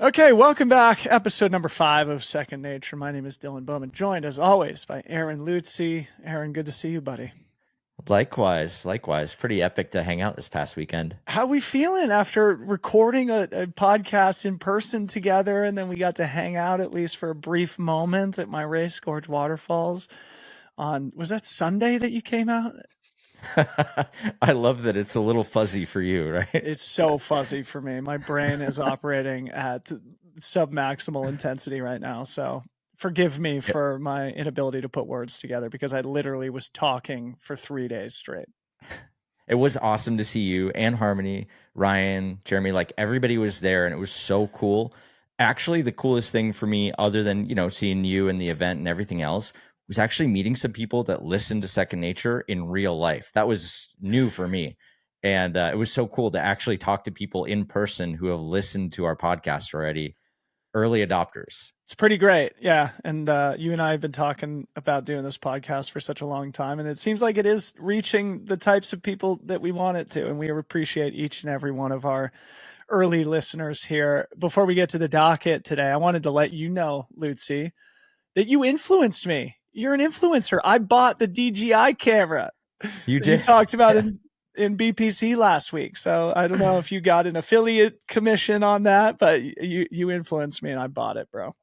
Okay, welcome back. Episode number 5 of Second Nature. My name is Dylan Bowman, joined as always by Aaron Lutze. Aaron, good to see you, buddy. Likewise. Pretty epic to hang out this past weekend. How we feeling after recording a podcast in person together, and then we got to hang out at least for a brief moment at my Race Gorge Waterfalls was that Sunday that you came out? I love that it's a little fuzzy for you, right? It's so fuzzy for me. My brain is operating at sub-maximal intensity right now. So forgive me Yep. for my inability to put words together because I literally was talking for 3 days straight. It was awesome to see you and Harmony, Ryan, Jeremy, like everybody was there and it was so cool. Actually, the coolest thing for me, other than, seeing you and the event and everything else, was actually meeting some people that listen to Second Nature in real life. That was new for me. And it was so cool to actually talk to people in person who have listened to our podcast already, early adopters. It's pretty great. Yeah. And you and I have been talking about doing this podcast for such a long time. And it seems like it is reaching the types of people that we want it to. And we appreciate each and every one of our early listeners here. Before we get to the docket today, I wanted to let you know, Lutze, that you influenced me. You're an influencer. I bought the DJI camera You that you did. talked about Yeah. in BPC last week. So I don't know if you got an affiliate commission on that, but you influenced me and I bought it, bro.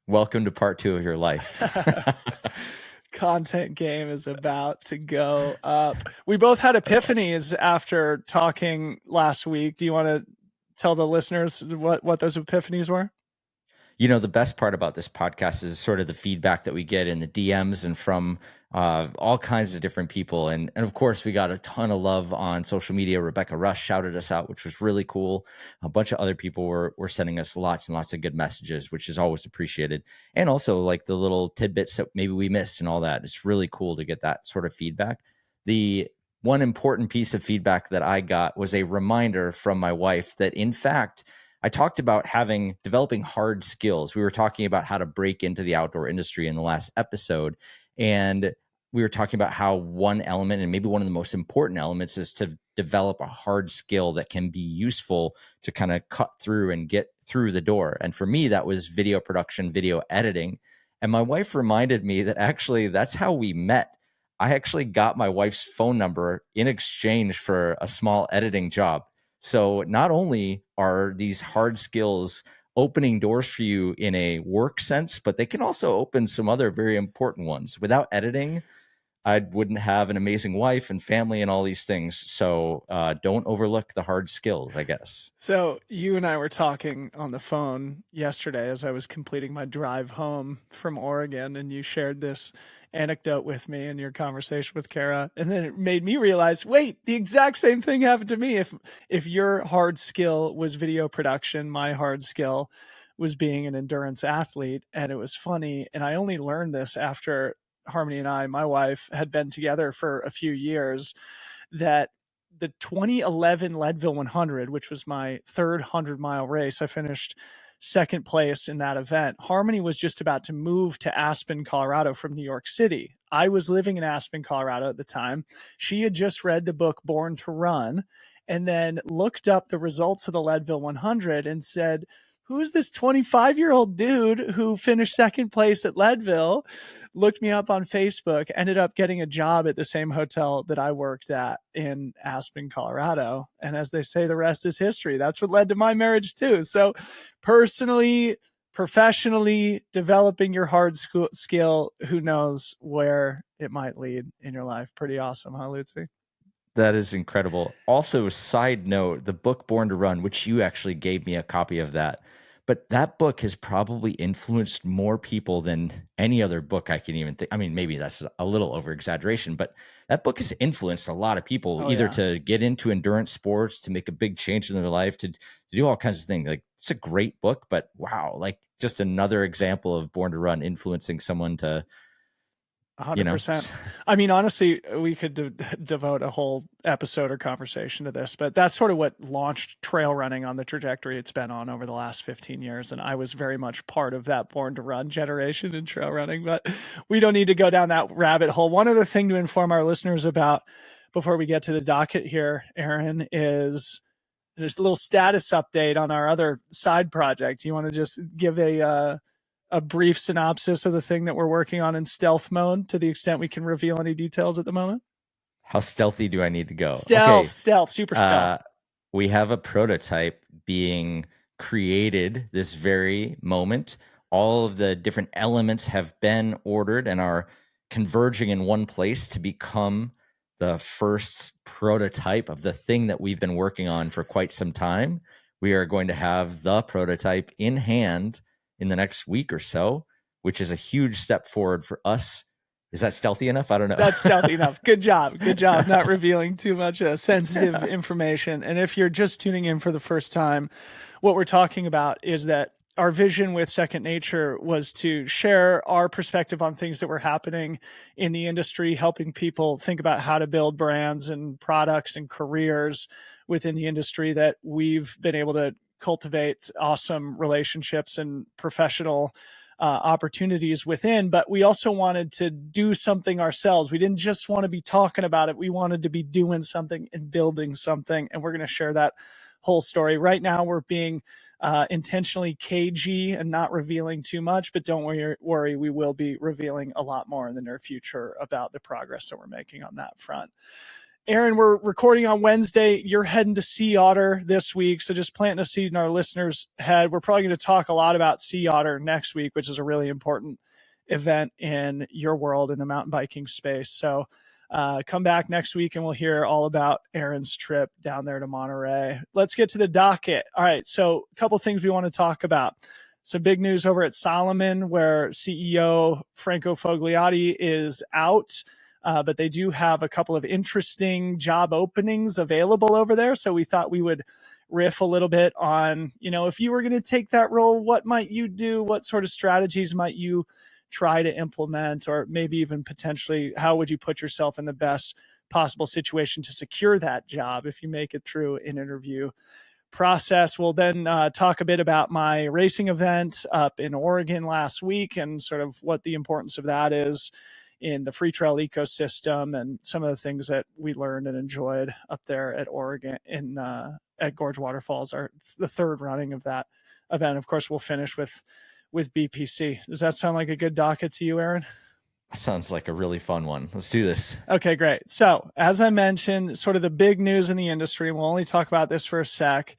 Welcome to part 2 of your life. Content game is about to go up. We both had epiphanies after talking last week. Do you want to tell the listeners what those epiphanies were? The best part about this podcast is sort of the feedback that we get in the DMs and from all kinds of different people. And of course, we got a ton of love on social media. Rebecca Rush shouted us out, which was really cool. A bunch of other people were sending us lots and lots of good messages, which is always appreciated. And also like the little tidbits that maybe we missed and all that. It's really cool to get that sort of feedback. The one important piece of feedback that I got was a reminder from my wife that, in fact, I talked about developing hard skills. We were talking about how to break into the outdoor industry in the last episode. And we were talking about how one element, and maybe one of the most important elements, is to develop a hard skill that can be useful to kind of cut through and get through the door. And for me, that was video production, video editing. And my wife reminded me that actually that's how we met. I actually got my wife's phone number in exchange for a small editing job. So not only are these hard skills opening doors for you in a work sense, but they can also open some other very important ones. Without editing, I wouldn't have an amazing wife and family and all these things. So don't overlook the hard skills, I guess. So you and I were talking on the phone yesterday as I was completing my drive home from Oregon, and you shared this anecdote with me in your conversation with Kara, and then it made me realize, wait, the exact same thing happened to me. If your hard skill was video production, my hard skill was being an endurance athlete. And it was funny, and I only learned this after Harmony and I, my wife, had been together for a few years, that the 2011 Leadville 100, which was my third 100-mile race, I finished second place in that event. Harmony was just about to move to Aspen, Colorado from New York City. I was living in Aspen, Colorado at the time. She had just read the book Born to Run and then looked up the results of the Leadville 100 and said, who's this 25-year-old dude who finished second place at Leadville? Looked me up on Facebook, ended up getting a job at the same hotel that I worked at in Aspen, Colorado. And as they say, the rest is history. That's what led to my marriage too. So personally, professionally, developing your hard skill, who knows where it might lead in your life. Pretty awesome, huh, Lutze? That is incredible. Also, side note, the book Born to Run, which you actually gave me a copy of that, but that book has probably influenced more people than any other book I can even think. I mean, maybe that's a little over exaggeration, but that book has influenced a lot of people, Oh, either yeah. to get into endurance sports, to make a big change in their life, to do all kinds of things. Like, it's a great book, but wow, like just another example of Born to Run influencing someone to, 100%. I mean, honestly, we could devote a whole episode or conversation to this, but that's sort of what launched trail running on the trajectory it's been on over the last 15 years. And I was very much part of that Born to Run generation in trail running, but we don't need to go down that rabbit hole. One other thing to inform our listeners about before we get to the docket here, Aaron, is just a little status update on our other side project. You want to just give a brief synopsis of the thing that we're working on in stealth mode to the extent we can reveal any details at the moment? How stealthy do I need to go? Stealth, Okay. stealth, super stealth. We have a prototype being created this very moment. All of the different elements have been ordered and are converging in one place to become the first prototype of the thing that we've been working on for quite some time. We are going to have the prototype in hand in the next week or so, which is a huge step forward for us. Is that stealthy enough? I don't know. That's stealthy enough. Good job. Good job not revealing too much sensitive information. And if you're just tuning in for the first time, what we're talking about is that our vision with Second Nature was to share our perspective on things that were happening in the industry, helping people think about how to build brands and products and careers within the industry that we've been able to cultivate awesome relationships and professional opportunities within. But we also wanted to do something ourselves. We didn't just want to be talking about it. We wanted to be doing something and building something. And we're going to share that whole story. Right now, we're being intentionally cagey and not revealing too much, but don't worry, we will be revealing a lot more in the near future about the progress that we're making on that front. Aaron, we're recording on Wednesday. You're heading to Sea Otter this week, so just planting a seed in our listeners' head. We're probably going to talk a lot about Sea Otter next week, which is a really important event in your world in the mountain biking space. So come back next week and we'll hear all about Aaron's trip down there to Monterey. Let's get to the docket. All right, so a couple things we want to talk about. Some big news over at Salomon, where CEO Franco Fogliati is out. But they do have a couple of interesting job openings available over there. So we thought we would riff a little bit on, if you were going to take that role, what might you do? What sort of strategies might you try to implement? Or maybe even potentially, how would you put yourself in the best possible situation to secure that job if you make it through an interview process? We'll then talk a bit about my racing event up in Oregon last week and sort of what the importance of that is in the free trail ecosystem and some of the things that we learned and enjoyed up there at Oregon at Gorge Waterfalls, the third running of that event. Of course, we'll finish with BPC. Does that sound like a good docket to you, Aaron? That sounds like a really fun one. Let's do this. Okay, great. So as I mentioned, sort of the big news in the industry, and we'll only talk about this for a sec,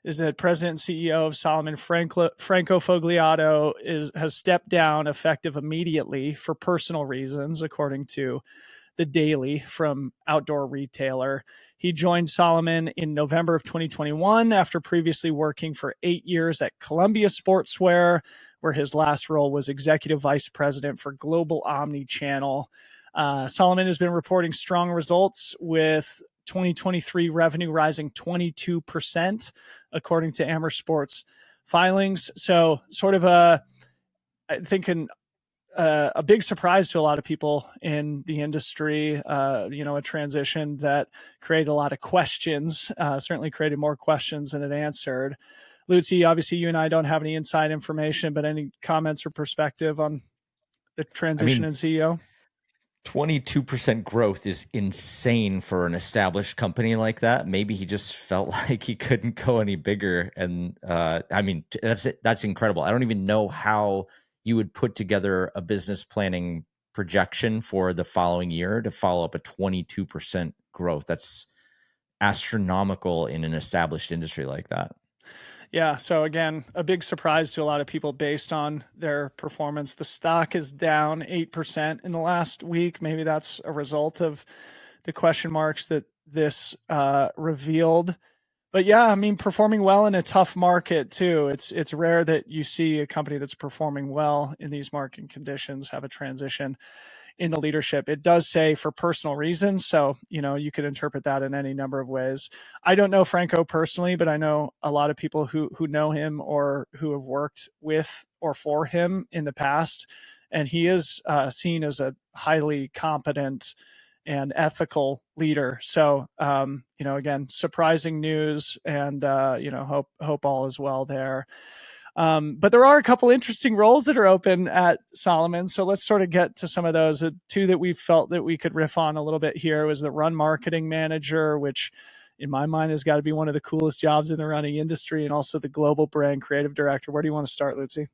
is that President and CEO of Salomon, Franco Fogliato, has stepped down effective immediately for personal reasons, according to the Daily from Outdoor Retailer. He joined Salomon in November of 2021 after previously working for 8 years at Columbia Sportswear, where his last role was Executive Vice President for Global Omnichannel. Salomon has been reporting strong results with 2023 revenue rising 22%, according to Amer Sports filings. So sort of I think a big surprise to a lot of people in the industry, a transition that created a lot of questions, certainly created more questions than it answered. Lutze, obviously you and I don't have any inside information, but any comments or perspective on the transition in CEO? 22% growth is insane for an established company like that. Maybe he just felt like he couldn't go any bigger. And that's incredible. I don't even know how you would put together a business planning projection for the following year to follow up a 22% growth. That's astronomical in an established industry like that. Yeah. So again, a big surprise to a lot of people based on their performance. The stock is down 8% in the last week. Maybe that's a result of the question marks that this revealed. But yeah, I mean, performing well in a tough market too. It's rare that you see a company that's performing well in these market conditions have a transition in the leadership. It does say for personal reasons. So, you could interpret that in any number of ways. I don't know Franco personally, but I know a lot of people who know him or who have worked with or for him in the past. And he is seen as a highly competent and ethical leader. So, again, surprising news and, hope all is well there. But there are a couple interesting roles that are open at Salomon. So let's sort of get to some of those. Two that we felt that we could riff on a little bit here was the run marketing manager, which in my mind, has got to be one of the coolest jobs in the running industry, and also the global brand creative director. Where do you want to start, Lutze?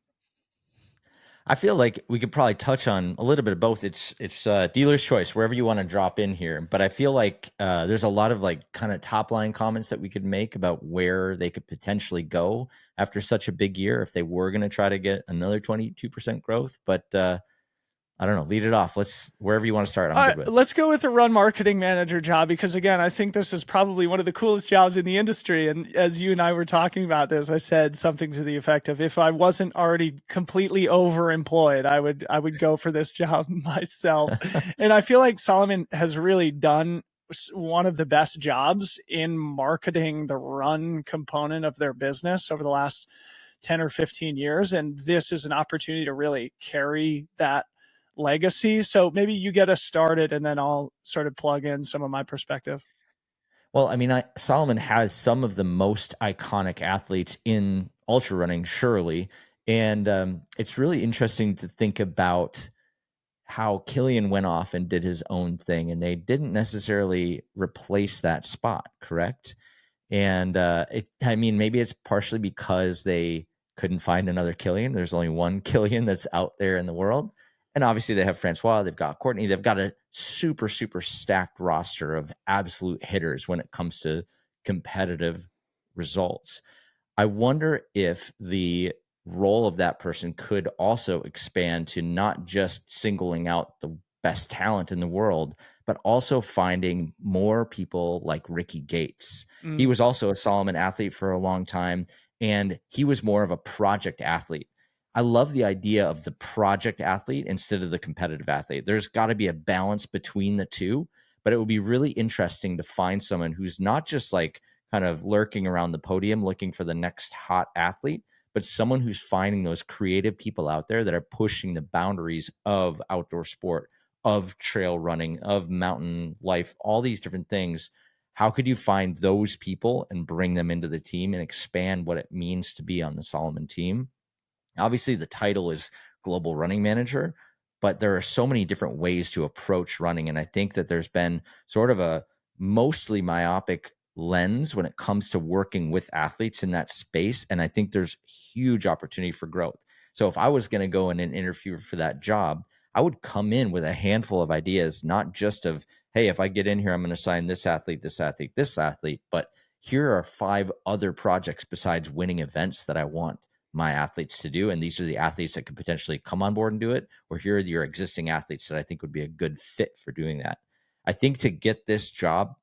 I feel like we could probably touch on a little bit of both. It's dealer's choice wherever you want to drop in here. But I feel like there's a lot of like kind of top line comments that we could make about where they could potentially go after such a big year if they were going to try to get another 22% growth. But I don't know. Lead it off. Let's wherever you want to start. I'm good with. Let's go with the run marketing manager job, because again, I think this is probably one of the coolest jobs in the industry. And as you and I were talking about this, I said something to the effect of, if I wasn't already completely overemployed, I would go for this job myself. And I feel like Salomon has really done one of the best jobs in marketing the run component of their business over the last 10 or 15 years. And this is an opportunity to really carry that legacy. So maybe you get us started, and then I'll sort of plug in some of my perspective. Well, I mean, Solomon has some of the most iconic athletes in ultra running, surely. And it's really interesting to think about how Killian went off and did his own thing, and they didn't necessarily replace that spot, correct? And I mean, maybe it's partially because they couldn't find another Killian. There's only one Killian that's out there in the world. And obviously they have Francois, they've got Courtney, they've got a super, super stacked roster of absolute hitters when it comes to competitive results. I wonder if the role of that person could also expand to not just singling out the best talent in the world, but also finding more people like Ricky Gates. He Mm. was also a Salomon athlete for a long time, and he was more of a project athlete. I love the idea of the project athlete instead of the competitive athlete. There's got to be a balance between the two, but it would be really interesting to find someone who's not just like kind of lurking around the podium looking for the next hot athlete, but someone who's finding those creative people out there that are pushing the boundaries of outdoor sport, of trail running, of mountain life, all these different things. How could you find those people and bring them into the team and expand what it means to be on the Salomon team? Obviously, the title is global running manager, but there are so many different ways to approach running. And I think that there's been sort of a mostly myopic lens when it comes to working with athletes in that space. And I think there's huge opportunity for growth. So if I was going to go in and interview for that job, I would come in with a handful of ideas, not just of, hey, if I get in here, I'm going to sign this athlete, this athlete, this athlete, but here are 5 other projects besides winning events that I want my athletes to do. And these are the athletes that could potentially come on board and do it. Or here are your existing athletes that I think would be a good fit for doing that. I think to get this job,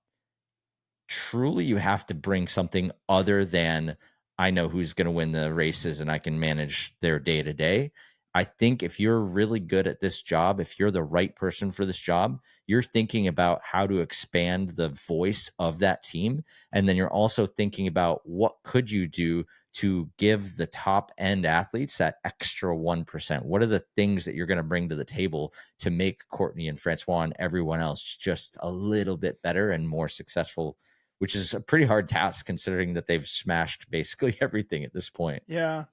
truly you have to bring something other than I know who's going to win the races and I can manage their day to day. I think if you're really good at this job, if you're the right person for this job, you're thinking about how to expand the voice of that team. And then you're also thinking about what could you do to give the top end athletes that extra 1%. What are the things that you're going to bring to the table to make Courtney and Francois and everyone else just a little bit better and more successful, which is a pretty hard task considering that they've smashed basically everything at this point. Yeah.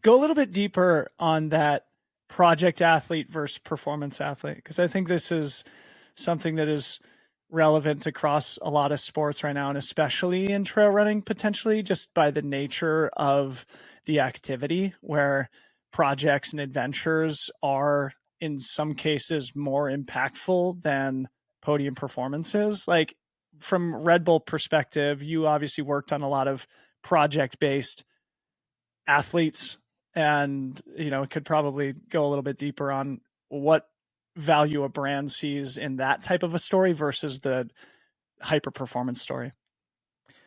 Go a little bit deeper on that project athlete versus performance athlete, because I think this is something that is relevant across a lot of sports right now, and especially in trail running, potentially just by the nature of the activity, where projects and adventures are in some cases more impactful than podium performances. Like, from Red Bull perspective, you obviously worked on a lot of project based athletes, and could probably go a little bit deeper on what value a brand sees in that type of a story versus the hyper performance story.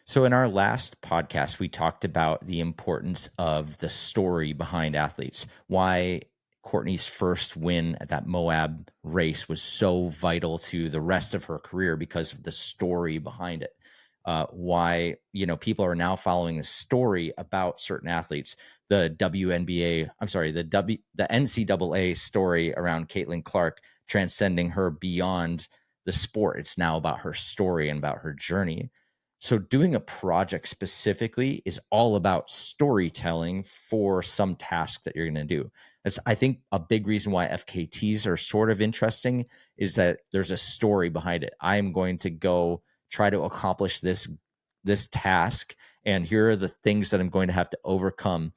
So, in our last podcast, we talked about the importance of the story behind athletes, why Courtney's first win at that Moab race was so vital to the rest of her career because of the story behind it. Why, people are now following the story about certain athletes. The WNBA, I'm sorry, the NCAA story around Caitlin Clark transcending her beyond the sport. It's now about her story and about her journey. So doing a project specifically is all about storytelling for some task that you're going to do. That's, I think, a big reason why FKTs are sort of interesting is that there's a story behind it. I am going to go try to accomplish this this task, and here are the things that I'm going to have to overcome.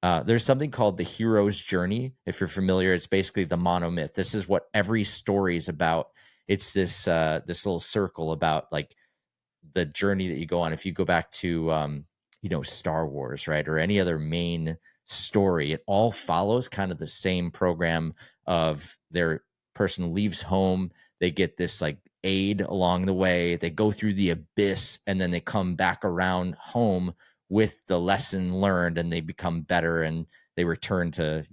There's something called the hero's journey. If you're familiar, it's basically the monomyth. This is what every story is about. It's this little circle about like the journey that you go on. If you go back to Star Wars, right, or any other main story, it all follows kind of the same program of their person leaves home, they get this like aid along the way, they go through the abyss, and then they come back around home with the lesson learned, and they become better, and they return to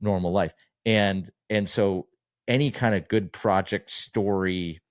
normal life. And so any kind of good project story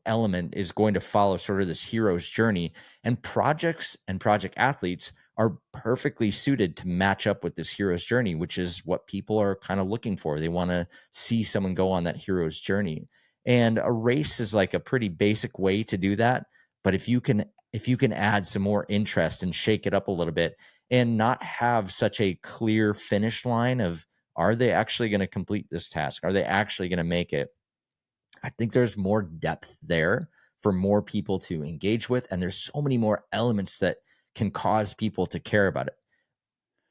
element is going to follow sort of this hero's journey, and projects and project athletes are perfectly suited to match up with this hero's journey, which is what people are kind of looking for. They want to see someone go on that hero's journey, and a race is like a pretty basic way to do that. But if you can add some more interest and shake it up a little bit, and not have such a clear finish line of, are they actually going to complete this task, are they actually going to make it, I think there's more depth there for more people to engage with. And there's so many more elements that can cause people to care about it.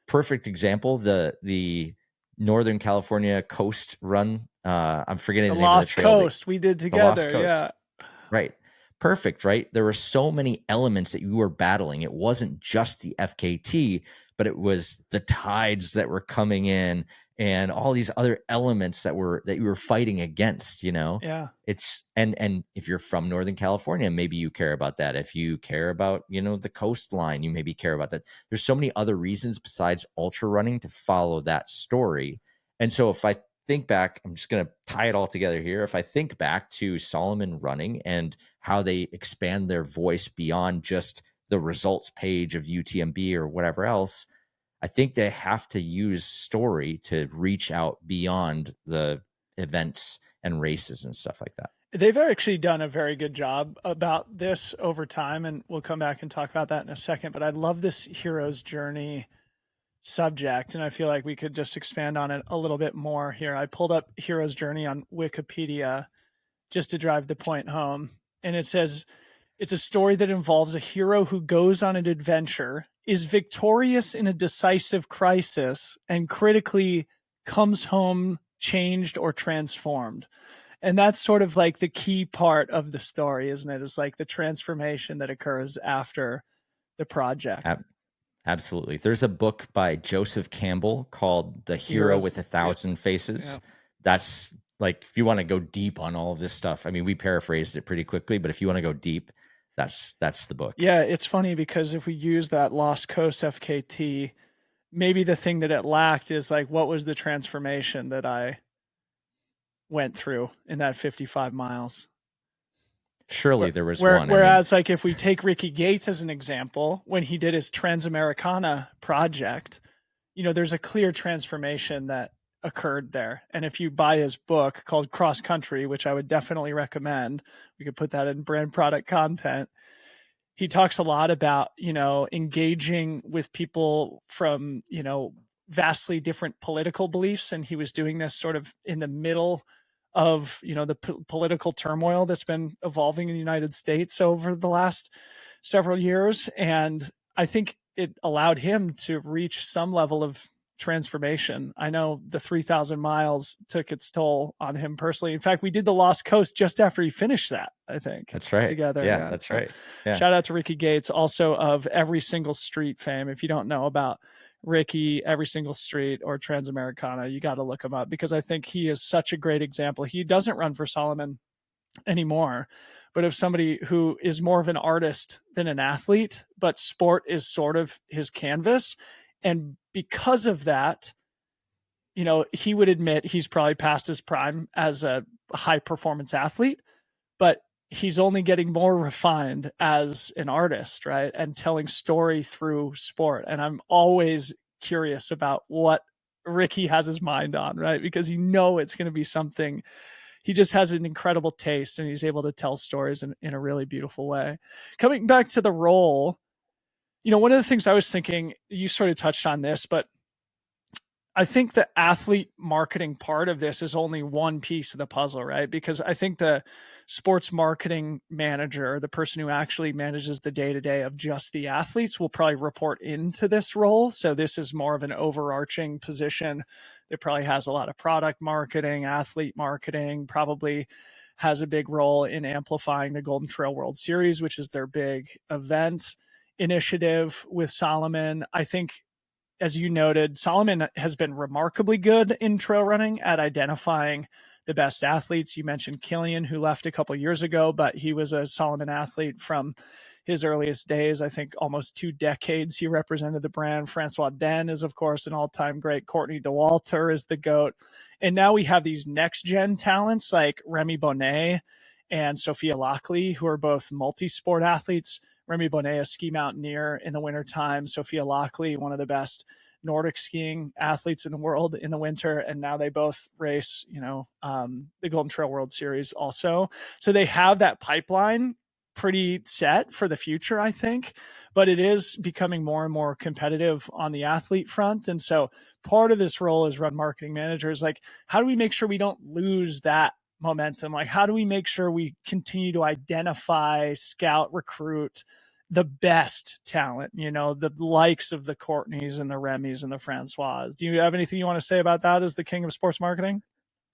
Perfect example, the Northern California coast run. I'm forgetting The the name of the Lost trail, Coast we did the Lost together. Coast. Yeah. Right. Perfect, right? There were so many elements that you were battling. It wasn't just the FKT, but it was the tides that were coming in and all these other elements that you were fighting against. Yeah. It's and if you're from Northern California, maybe you care about that. If you care about, the coastline, you maybe care about that. There's so many other reasons besides ultra running to follow that story. And so if I think back, I'm just going to tie it all together here. If I think back to Salomon running and how they expand their voice beyond just the results page of UTMB or whatever else, I think they have to use story to reach out beyond the events and races and stuff like that. They've actually done a very good job about this over time, and we'll come back and talk about that in a second. But I love this hero's journey subject, and I feel like we could just expand on it a little bit more here. I pulled up hero's journey on Wikipedia just to drive the point home, and it says it's a story that involves a hero who goes on an adventure, is victorious in a decisive crisis, and critically comes home changed or transformed. And that's sort of like the key part of the story, isn't it? It's like the transformation that occurs after the project. Absolutely. There's a book by Joseph Campbell called The Hero Heroes. with a Yeah. Thousand Faces. Yeah. That's like, if you want to go deep on all of this stuff, I mean, we paraphrased it pretty quickly, but if you want to go deep, that's the book. Yeah, it's funny because if we use that Lost Coast FKT, maybe the thing that it lacked is like, what was the transformation that I went through in that 55 miles? Surely there was one. I mean, Whereas, like, if we take Ricky Gates as an example, when he did his Transamericana project, there's a clear transformation that occurred there. And if you buy his book called Cross Country, which I would definitely recommend, we could put that in brand product content. He talks a lot about, engaging with people from, vastly different political beliefs. And he was doing this sort of in the middle of, the political turmoil that's been evolving in the United States over the last several years. And I think it allowed him to reach some level of transformation. I know the 3,000 miles took its toll on him personally. In fact, we did the Lost Coast just after he finished that, I think. that's right. Together. Yeah, that's So right. Yeah. shout out to Ricky Gates, also of Every Single Street fame. If you don't know about Ricky, Every Single Street, or Transamericana, you got to look him up because I think he is such a great example. He doesn't run for Salomon anymore, but of somebody who is more of an artist than an athlete, but sport is sort of his canvas. And because of that, he would admit he's probably past his prime as a high performance athlete, but he's only getting more refined as an artist, right? And telling story through sport. And I'm always curious about what Ricky has his mind on, right? Because it's going to be something. He just has an incredible taste and he's able to tell stories in a really beautiful way. Coming back to the role, one of the things I was thinking, you sort of touched on this, but I think the athlete marketing part of this is only one piece of the puzzle, right? Because I think the sports marketing manager, the person who actually manages the day to day of just the athletes, will probably report into this role. So this is more of an overarching position that probably has a lot of product marketing, athlete marketing, probably has a big role in amplifying the Golden Trail World Series, which is their big event initiative with Salomon. I think, as you noted, Salomon has been remarkably good in trail running at identifying the best athletes. You mentioned Killian, who left a couple years ago, but he was a Salomon athlete from his earliest days. I think almost 2 decades he represented the brand. Francois Den is, of course, an all-time great. Courtney Dauwalter is the GOAT. And now we have these next-gen talents like Remy Bonnet and Sophia Lockley, who are both multi-sport athletes. Remy Bonnet, a ski mountaineer in the wintertime. Sophia Lockley, one of the best Nordic skiing athletes in the world in the winter. And now they both race, the Golden Trail World Series also. So they have that pipeline pretty set for the future, I think. But it is becoming more and more competitive on the athlete front. And so part of this role as run marketing managers, like, how do we make sure we don't lose that momentum? Like, how do we make sure we continue to identify, scout, recruit the best talent, the likes of the Courtneys and the Remys and the Francois? Do you have anything you want to say about that as the king of sports marketing?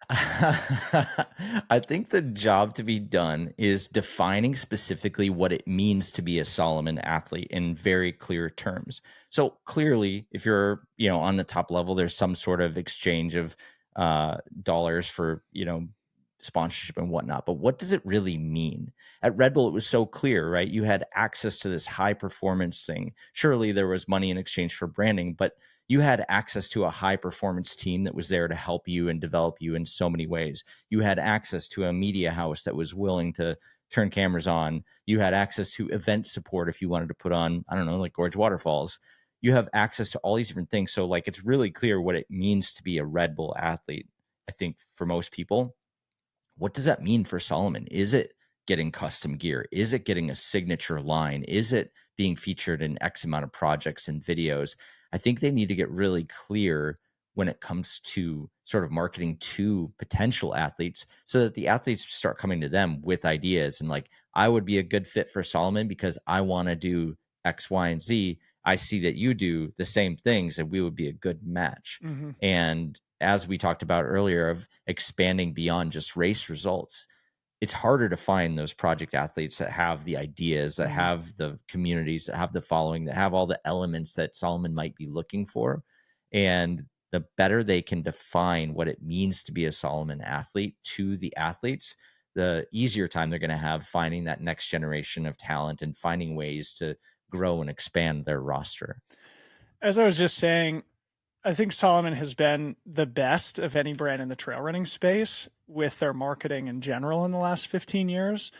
I think the job to be done is defining specifically what it means to be a Solomon athlete in very clear terms. So clearly, if you're, on the top level, there's some sort of exchange of dollars for, sponsorship and whatnot. But what does it really mean? At Red Bull, it was so clear, right? You had access to this high performance thing. Surely there was money in exchange for branding, but you had access to a high performance team that was there to help you and develop you in so many ways. You had access to a media house that was willing to turn cameras on. You had access to event support if you wanted to put on, I don't know, like Gorge Waterfalls. You have access to all these different things. So like, it's really clear what it means to be a Red Bull athlete. I think for most people, what does that mean for Salomon? Is it getting custom gear? Is it getting a signature line? Is it being featured in X amount of projects and videos? I think they need to get really clear when it comes to sort of marketing to potential athletes so that the athletes start coming to them with ideas and like, I would be a good fit for Salomon because I want to do X, Y, and Z. I see that you do the same things and we would be a good match. Mm-hmm. And as we talked about earlier, of expanding beyond just race results, it's harder to find those project athletes that have the ideas, that Mm-hmm. have the communities, that have the following, that have all the elements that Solomon might be looking for. And the better they can define what it means to be a Solomon athlete to the athletes, the easier time they're going to have finding that next generation of talent and finding ways to grow and expand their roster. As I was just saying, I think Salomon has been the best of any brand in the trail running space with their marketing in general in the last 15 years.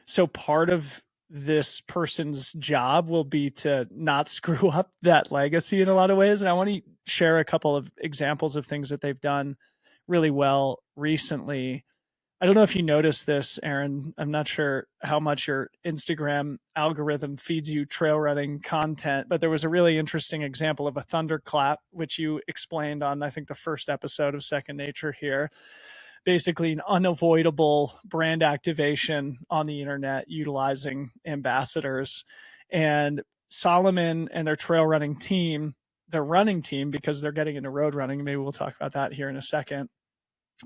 So part of this person's job will be to not screw up that legacy in a lot of ways. And I want to share a couple of examples of things that they've done really well recently. I don't know if you noticed this, Aaron. I'm not sure how much your Instagram algorithm feeds you trail running content, but there was a really interesting example of a thunderclap, which you explained on, I think, the first episode of Second Nature here. Basically, an unavoidable brand activation on the internet utilizing ambassadors. And Salomon and their trail running team, their running team, because they're getting into road running, maybe we'll talk about that here in a second,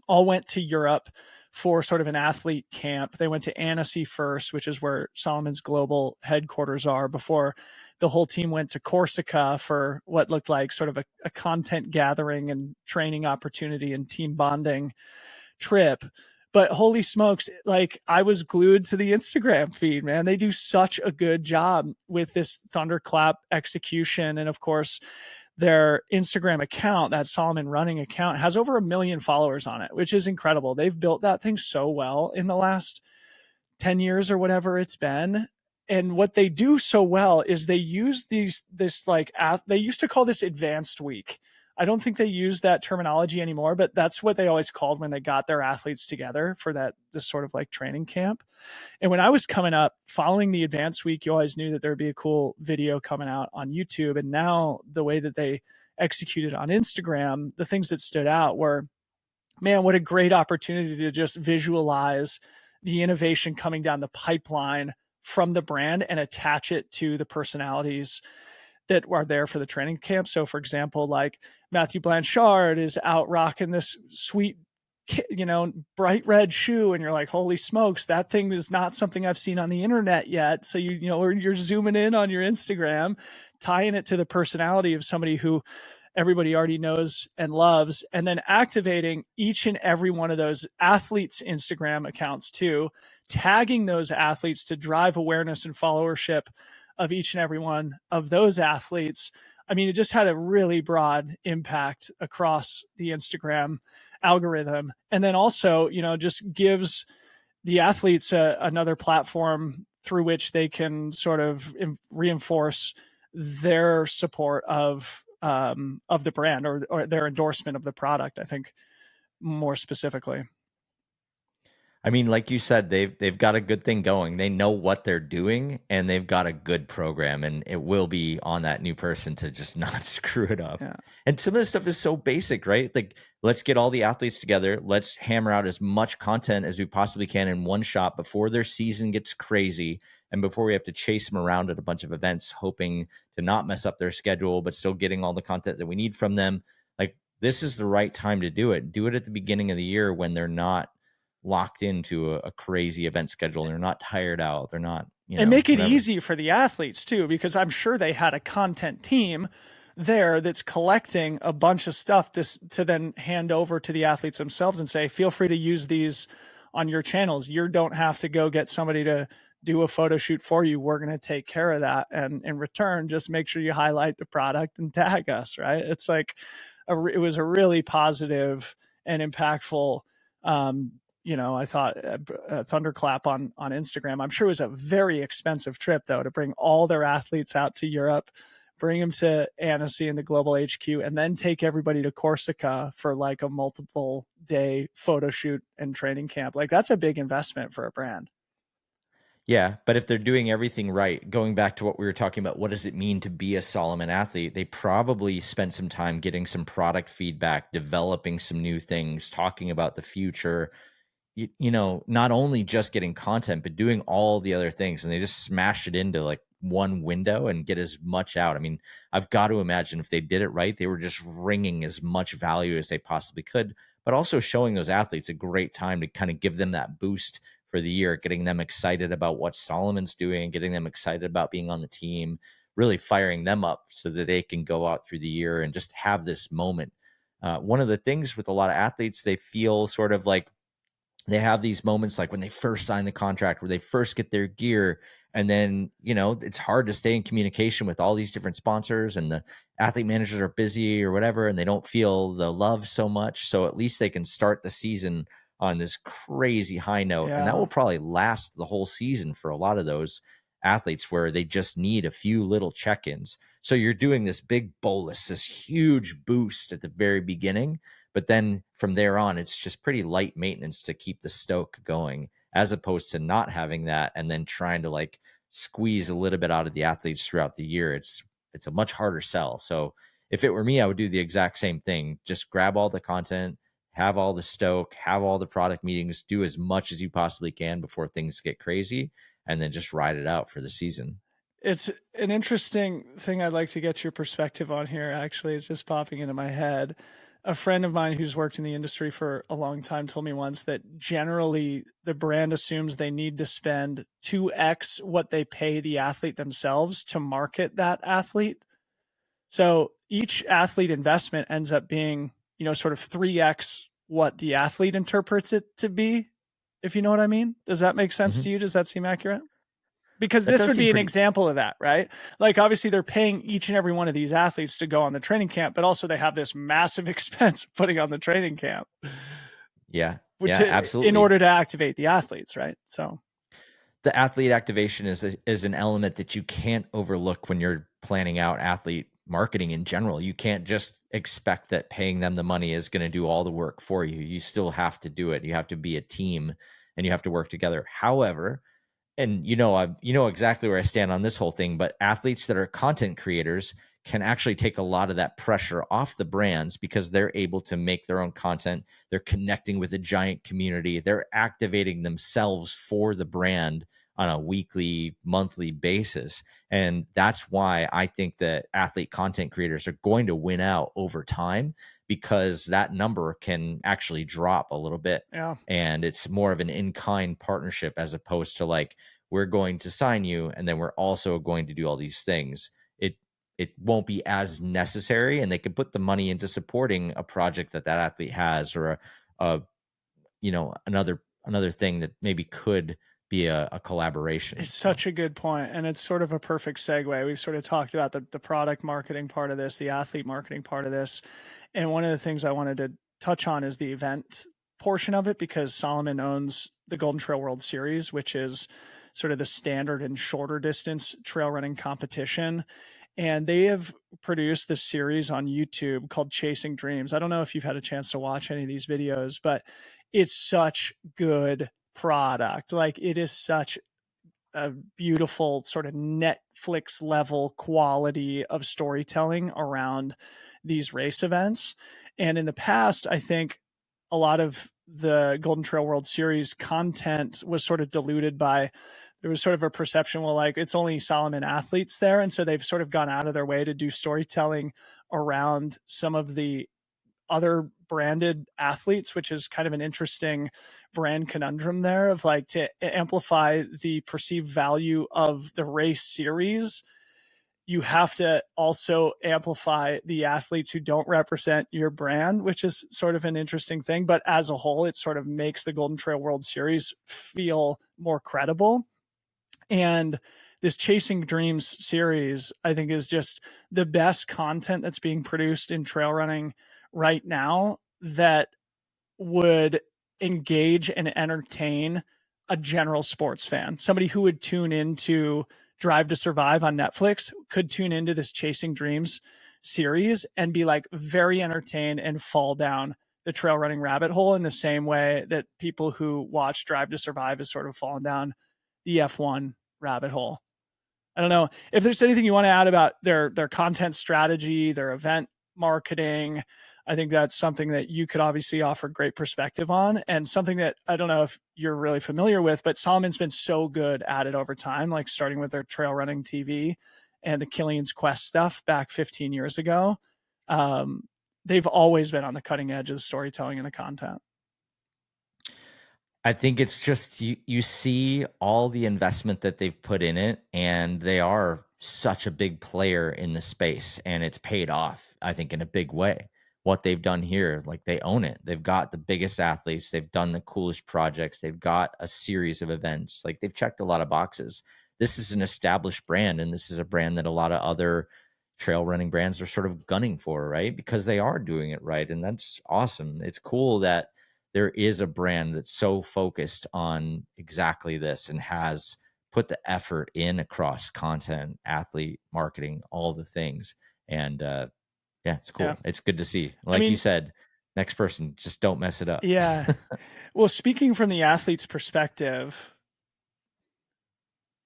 all went to Europe for sort of an athlete camp. They went to Annecy first, which is where Salomon's global headquarters are, before the whole team went to Corsica for what looked like sort of a content gathering and training opportunity and team bonding trip. But holy smokes, like, I was glued to the Instagram feed, man. They do such a good job with this thunderclap execution. And of course, their Instagram account, that Salomon running account, has over 1 million followers on it, which is incredible. They've built that thing so well in the last 10 years or whatever it's been. And what they do so well is they use they used to call this advanced week. I don't think they use that terminology anymore, but that's what they always called when they got their athletes together for this sort of like training camp. And when I was coming up, following the advanced week, you always knew that there'd be a cool video coming out on YouTube. And now the way that they executed on Instagram, the things that stood out were, man, what a great opportunity to just visualize the innovation coming down the pipeline from the brand and attach it to the personalities that are there for the training camp. So, for example, like Matthew Blanchard is out rocking this sweet, bright red shoe, and you're like, holy smokes, that thing is not something I've seen on the internet yet. So you're zooming in on your Instagram, tying it to the personality of somebody who everybody already knows and loves, and then activating each and every one of those athletes' Instagram accounts too, tagging those athletes to drive awareness and followership of each and every one of those athletes. I mean, it just had a really broad impact across the Instagram algorithm. And then also, just gives the athletes another platform through which they can sort of reinforce their support of the brand, or their endorsement of the product, I think, more specifically. I mean, like you said, they've got a good thing going. They know what they're doing, and they've got a good program, and it will be on that new person to just not screw it up. Yeah. And some of this stuff is so basic, right? Like, let's get all the athletes together. Let's hammer out as much content as we possibly can in one shot before their season gets crazy, and before we have to chase them around at a bunch of events, hoping to not mess up their schedule, but still getting all the content that we need from them. Like, this is the right time to do it. Do it at the beginning of the year when they're not locked into a crazy event schedule. They're not tired out. They're not, And make it whatever. easy for the athletes too, because I'm sure they had a content team there that's collecting a bunch of stuff to then hand over to the athletes themselves and say, feel free to use these on your channels. You don't have to go get somebody to do a photo shoot for you. We're going to take care of that. And in return, just make sure you highlight the product and tag us, right? It's like, it was a really positive and impactful, I thought, a thunderclap on Instagram. I'm sure it was a very expensive trip, though, to bring all their athletes out to Europe, bring them to Annecy in the Global HQ, and then take everybody to Corsica for like a multiple day photo shoot and training camp. Like, that's a big investment for a brand. Yeah, but if they're doing everything right, going back to what we were talking about, what does it mean to be a Salomon athlete? They probably spent some time getting some product feedback, developing some new things, talking about the future, not only just getting content, but doing all the other things. And they just smash it into like one window and get as much out. I mean, I've got to imagine if they did it right, they were just wringing as much value as they possibly could, but also showing those athletes a great time to kind of give them that boost for the year, getting them excited about what Solomon's doing, getting them excited about being on the team, really firing them up so that they can go out through the year and just have this moment. One of the things with a lot of athletes, they feel sort of like they have these moments like when they first sign the contract, where they first get their gear, and then it's hard to stay in communication with all these different sponsors, and the athlete managers are busy or whatever, and they don't feel the love so much. So at least they can start the season on this crazy high note, and that Yeah. will probably last the whole season for a lot of those athletes, where they just need a few little check-ins. So you're doing this big bolus, this huge boost at the very beginning, but then from there on, it's just pretty light maintenance to keep the stoke going, as opposed to not having that and then trying to like squeeze a little bit out of the athletes throughout the year. It's a much harder sell. So if it were me, I would do the exact same thing. Just grab all the content, have all the stoke, have all the product meetings, do as much as you possibly can before things get crazy, and then just ride it out for the season. It's an interesting thing I'd like to get your perspective on here, actually. It's just popping into my head. A friend of mine who's worked in the industry for a long time told me once that generally the brand assumes they need to spend 2x what they pay the athlete themselves to market that athlete. So each athlete investment ends up being, sort of 3x what the athlete interprets it to be, if you know what I mean. Does that make sense Mhm. to you? Does that seem accurate? Because That this does would seem be an pretty. example of that, right? Like, obviously they're paying each and every one of these athletes to go on the training camp, but also they have this massive expense of putting on the training camp, Yeah, which yeah, in absolutely. order to activate the athletes, right? So The athlete activation is an element that you can't overlook when you're planning out athlete marketing in general. You can't just expect that paying them the money is going to do all the work for you. You still have to do it. You have to be a team, and you have to work together. However, And you know exactly where I stand on this whole thing, but athletes that are content creators can actually take a lot of that pressure off the brands because they're able to make their own content. They're connecting with a giant community. They're activating themselves for the brand on a weekly, monthly basis. And that's why I think that athlete content creators are going to win out over time, because that number can actually drop a little bit. Yeah. And it's more of an in-kind partnership as opposed to like, we're going to sign you and then we're also going to do all these things. It won't be as necessary, and they can put the money into supporting a project that that athlete has, or a another thing that maybe could be a collaboration. It's So such a good point, and it's sort of a perfect segue. We've sort of talked about the product marketing part of this, the athlete marketing part of this, and one of the things I wanted to touch on is the event portion of it, because Salomon owns the Golden Trail World Series, which is sort of the standard and shorter distance trail running competition. And they have produced this series on YouTube called Chasing Dreams. I don't know if you've had a chance to watch any of these videos, but it's such good product. Like, it is such a beautiful sort of Netflix level quality of storytelling around these race events. And in the past, I think a lot of the Golden Trail World Series content was sort of diluted by, there was sort of a perception, well, like, it's only Salomon athletes there. And so they've sort of gone out of their way to do storytelling around some of the other branded athletes, which is kind of an interesting brand conundrum there, of like, to amplify the perceived value of the race series, you have to also amplify the athletes who don't represent your brand, which is sort of an interesting thing. But as a whole, it sort of makes the Golden Trail World Series feel more credible. And this Chasing Dreams series, I think, is just the best content that's being produced in trail running right now, that would engage and entertain a general sports fan. Somebody who would tune into Drive to Survive on Netflix could tune into this Chasing Dreams series and be like very entertained and fall down the trail running rabbit hole, in the same way that people who watch Drive to Survive has sort of fallen down the F1 rabbit hole. I don't know if there's anything you want to add about their content strategy, their event marketing. I think that's something that you could obviously offer great perspective on, and something that I don't know if you're really familiar with, but Solomon's been so good at it over time, like starting with their trail running TV and the Killian's Quest stuff back 15 years ago. Um, they've always been on the cutting edge of the storytelling and the content. I think it's just you see all the investment that they've put in it, and they are such a big player in the space, and it's paid off, I think, in a big way. What they've done here, like, they own it. They've got the biggest athletes, they've done the coolest projects, they've got a series of events. Like, they've checked a lot of boxes. This is an established brand, and this is a brand that a lot of other trail running brands are sort of gunning for, right? Because they are doing it right, and that's awesome. It's cool that there is a brand that's so focused on exactly this and has put the effort in across content, athlete marketing, all the things. And yeah, it's Yeah. cool. It's good to see. I Like you mean, said, next person, just don't mess it up. yeah. Well, speaking from the athlete's perspective,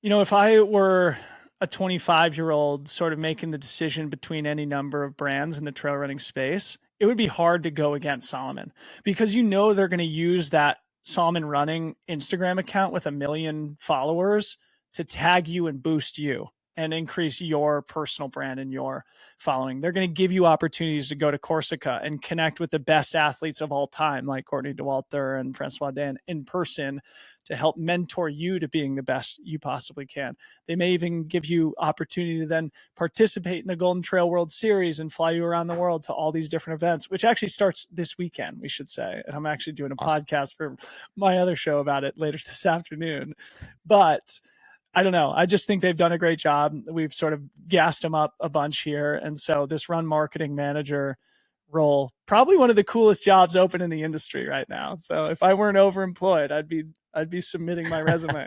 if I were a 25-year-old sort of making the decision between any number of brands in the trail running space, it would be hard to go against Salomon, because they're going to use that Salomon Running Instagram account with 1 million followers to tag you and boost you and increase your personal brand and your following. They're going to give you opportunities to go to Corsica and connect with the best athletes of all time, like Courtney Dauwalter and Francois Dan, in person, to help mentor you to being the best you possibly can. They may even give you opportunity to then participate in the Golden Trail World Series and fly you around the world to all these different events, which actually starts this weekend, we should say. And I'm actually doing a Awesome. podcast for my other show about it later this afternoon. But I don't know. I just think they've done a great job. We've sort of gassed them up a bunch here. And so this run marketing manager role, probably one of the coolest jobs open in the industry right now. So if I weren't overemployed, I'd be submitting my resume.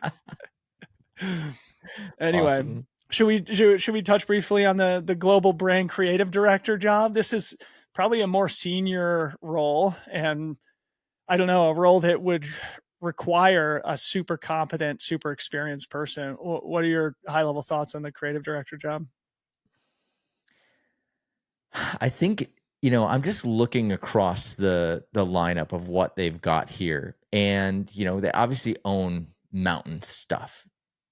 Anyway, Awesome. should we touch briefly on the global brand creative director job? This is probably a more senior role, and I don't know, a role that would require a super competent, super experienced person. What are your high level thoughts on the creative director job? I think, I'm just looking across the lineup of what they've got here. And, they obviously own mountain stuff.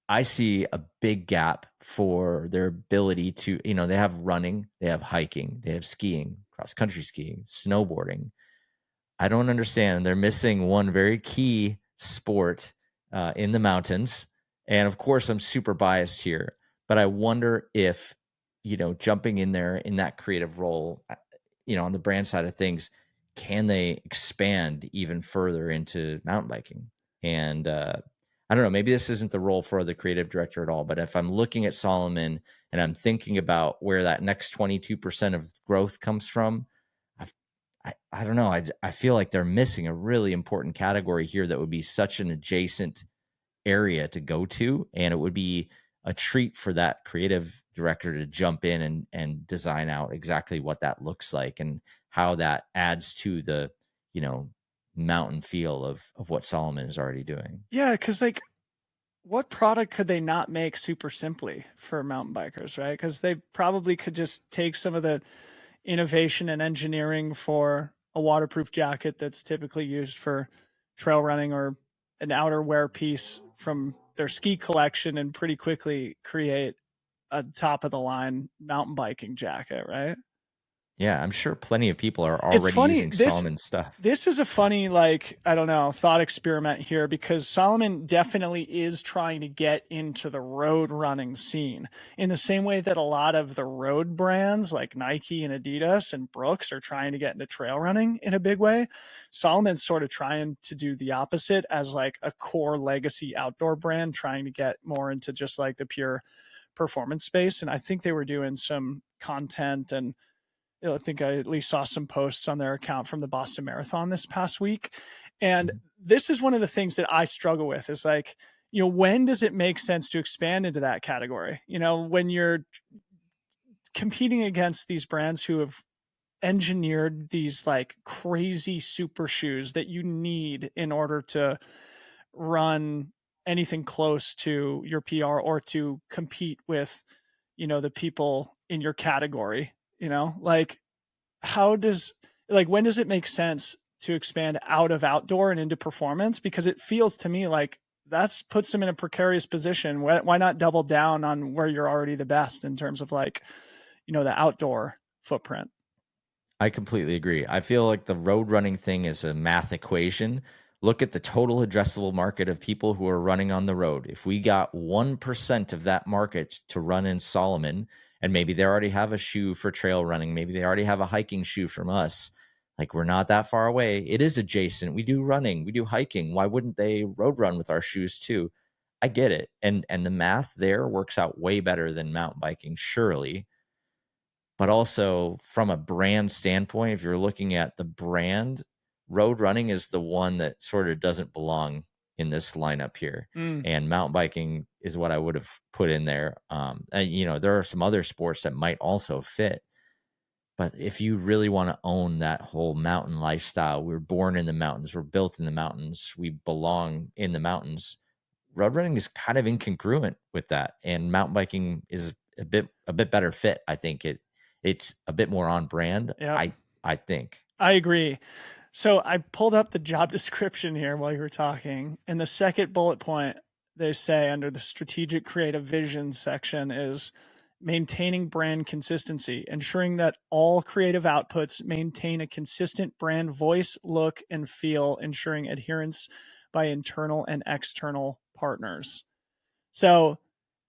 I see a big gap for their ability to, they have running, they have hiking, they have skiing, cross country skiing, snowboarding. I don't understand. They're missing one very key sport in the mountains. And of course, I'm super biased here, but I wonder if, jumping in there in that creative role, on the brand side of things, can they expand even further into mountain biking? And I don't know, maybe this isn't the role for the creative director at all, but if I'm looking at Solomon and I'm thinking about where that next 22% of growth comes from, I don't know. I feel like they're missing a really important category here that would be such an adjacent area to go to, and it would be a treat for that creative director to jump in and design out exactly what that looks like and how that adds to the, you know, mountain feel of what Solomon is already doing. Yeah, because like, what product could they not make super simply for mountain bikers, right? Because they probably could just take some of the innovation and engineering for a waterproof jacket that's typically used for trail running, or an outerwear piece from their ski collection, and pretty quickly create a top of the line mountain biking jacket, right? Yeah, I'm sure plenty of people are It's already funny. using This Solomon stuff. this is a funny, like, I don't know, thought experiment here, because Solomon definitely is trying to get into the road running scene in the same way that a lot of the road brands like Nike and Adidas and Brooks are trying to get into trail running in a big way. Solomon's sort of trying to do the opposite as like a core legacy outdoor brand, trying to get more into just like the pure performance space. And I think they were doing some content, and I think I at least saw some posts on their account from the Boston Marathon this past week. And Mhm. this is one of the things that I struggle with, is like, when does it make sense to expand into that category? When you're competing against these brands who have engineered these like crazy super shoes that you need in order to run anything close to your PR, or to compete with, the people in your category, like, how does like when does it make sense to expand out of outdoor and into performance? Because it feels to me like that's puts them in a precarious position. Why not double down on where you're already the best in terms of like, the outdoor footprint? I completely agree. I feel like the road running thing is a math equation. Look at the total addressable market of people who are running on the road. If we got 1% of that market to run in Solomon, and maybe they already have a shoe for trail running, maybe they already have a hiking shoe from us, like we're not that far away. It is adjacent. We do running, we do hiking. Why wouldn't they road run with our shoes too? I get it. And the math there works out way better than mountain biking, surely. But also from a brand standpoint, if you're looking at the brand, road running is the one that sort of doesn't belong in this lineup here. Mm, And mountain biking is what I would have put in there. And there are some other sports that might also fit. But if you really want to own that whole mountain lifestyle, we're born in the mountains, we're built in the mountains, we belong in the mountains. Road running is kind of incongruent with that, and mountain biking is a bit better fit. I think it's a bit more on brand. yeah, I think. I agree. So I pulled up the job description here while you were talking, and the second bullet point they say under the strategic creative vision section is maintaining brand consistency, ensuring that all creative outputs maintain a consistent brand voice, look, and feel, ensuring adherence by internal and external partners. So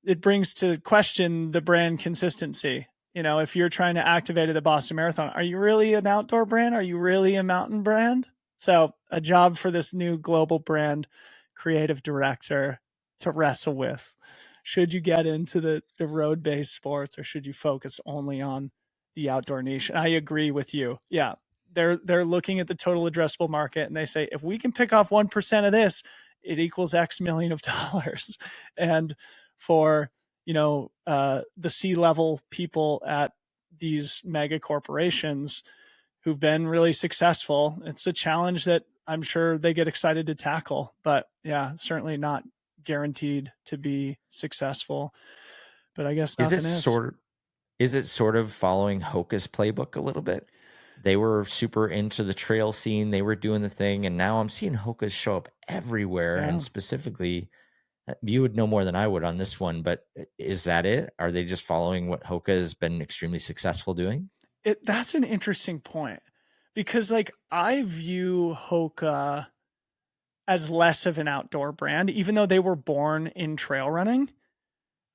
it brings to question the brand consistency. If you're trying to activate at the Boston Marathon, are you really an outdoor brand? Are you really a mountain brand? So a job for this new global brand creative director to wrestle with. Should you get into the road based sports, or should you focus only on the outdoor niche? And I agree with you. Yeah. They're looking at the total addressable market, and they say, if we can pick off 1% of this, it equals X million of dollars. And for the C-level people at these mega corporations who've been really successful, it's a challenge that I'm sure they get excited to tackle. But yeah, certainly not guaranteed to be successful. But I guess Is it nothing is. sort is it sort of following Hoka's playbook a little bit? They were super into the trail scene, they were doing the thing, and now I'm seeing Hoka's show up everywhere, and Yeah. specifically, you would know more than I would on this one, but is that it? Are they just following what Hoka has been extremely successful doing? That's an interesting point because like I view Hoka as less of an outdoor brand, even though they were born in trail running.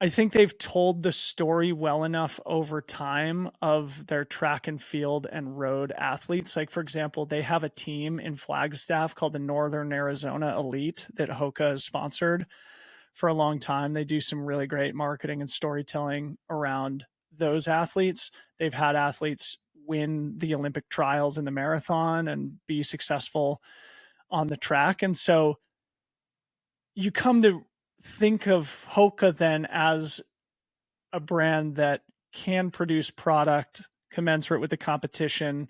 I think they've told the story well enough over time of their track and field and road athletes. Like, for example, they have a team in Flagstaff called the Northern Arizona Elite that Hoka has sponsored for a long time. They do some really great marketing and storytelling around those athletes. They've had athletes win the Olympic trials in the marathon and be successful on the track. And so you come to think of Hoka then as a brand that can produce product commensurate with the competition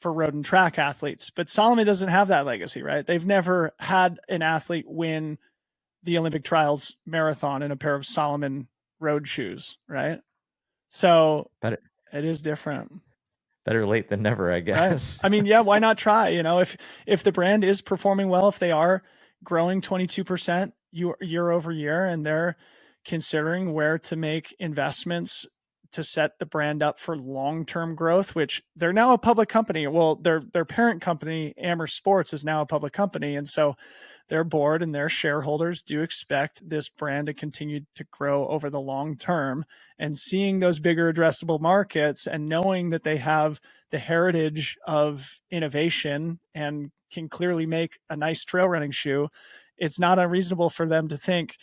for road and track athletes. But Salomon doesn't have that legacy, right? They've never had an athlete win the Olympic trials marathon in a pair of Salomon road shoes, right? So Better it is different. better late than never, I Right. guess. I mean, yeah, why not try? You know, if the brand is performing well, if they are growing 22% year over year and they're considering where to make investments to set the brand up for long-term growth, which they're now a public company. Well, their parent company, Amherst Sports, is now a public company. And so their board and their shareholders do expect this brand to continue to grow over the long term. And seeing those bigger addressable markets and knowing that they have the heritage of innovation and can clearly make a nice trail running shoe, it's not unreasonable for them to think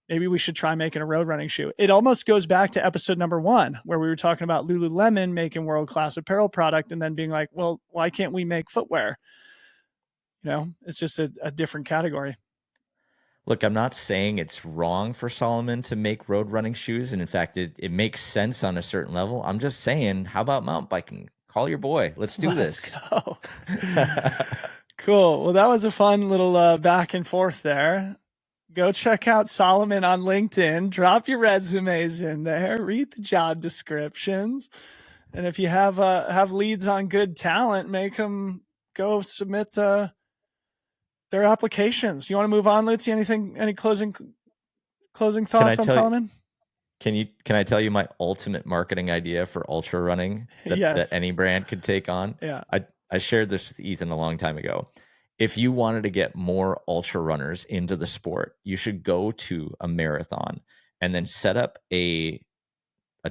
maybe we should try making a road running shoe. It almost goes back to episode number 1, where we were talking about Lululemon making world class apparel product and then being like, well, why can't we make footwear? You know, it's just a different category. Look, I'm not saying it's wrong for Solomon to make road running shoes. And in fact, it makes sense on a certain level. I'm just saying, how about mountain biking? Call your boy. Let's do Let's this. go. Cool. Well, that was a fun little back and forth there. Go check out Solomon on LinkedIn. Drop your resumes in there. Read the job descriptions. And if you have leads on good talent, make them go submit their applications. You want to move on, Lutze? Any closing Can I thoughts on tell you? Solomon? Can I tell you my ultimate marketing idea for ultra running that Yes. any brand could take on? Yeah. I shared this with Ethan a long time ago. If you wanted to get more ultra runners into the sport, you should go to a marathon and then set up a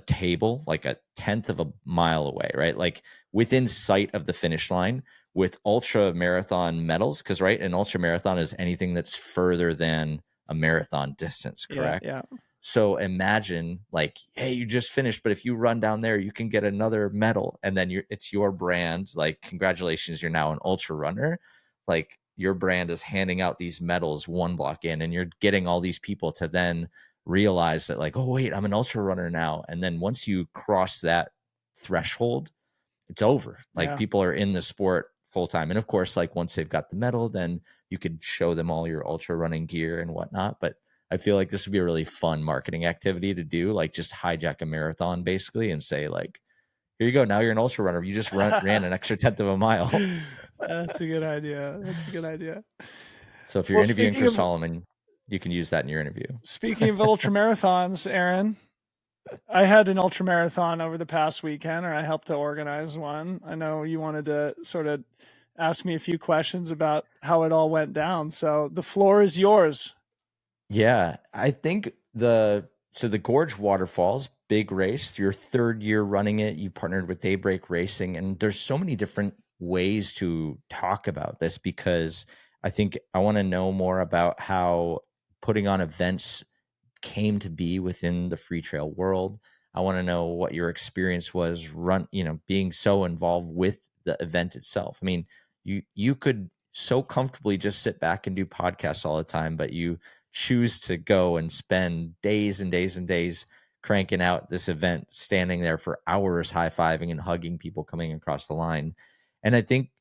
table like a tenth of a mile away, right? Like within sight of the finish line with ultra marathon medals. Cause right, an ultra marathon is anything that's further than a marathon distance, Yeah. correct? Yeah. So imagine like, hey, you just finished, but if you run down there, you can get another medal, and then it's your brand. Like, congratulations, you're now an ultra runner. Like your brand is handing out these medals one block in, and you're getting all these people to then realize that, like, oh wait, I'm an ultra runner now. And then once you cross that threshold, it's over. Like Yeah. people are in the sport full time. And of course, like once they've got the medal, then you could show them all your ultra running gear and whatnot. But I feel like this would be a really fun marketing activity to do, like just hijack a marathon basically and say, like, here you go. Now you're an ultra runner. You just ran an extra tenth of a mile. That's a good idea. That's a good idea. So if you're Well, interviewing for Solomon, you can use that in your interview. speaking of ultra marathons, Aaron, I had an ultra marathon over the past weekend, or I helped to organize one. I know you wanted to sort of ask me a few questions about how it all went down. So the floor is yours. Yeah, I think the Gorge Waterfalls, big race, your third year running it, you partnered with Daybreak Racing, and there's so many different ways to talk about this because I think I want to know more about how putting on events came to be within the free trail world. I want to know what your experience was being so involved with the event itself. I mean, you could so comfortably just sit back and do podcasts all the time, but you choose to go and spend days and days and days cranking out this event, standing there for hours, high-fiving and hugging people coming across the line. And I think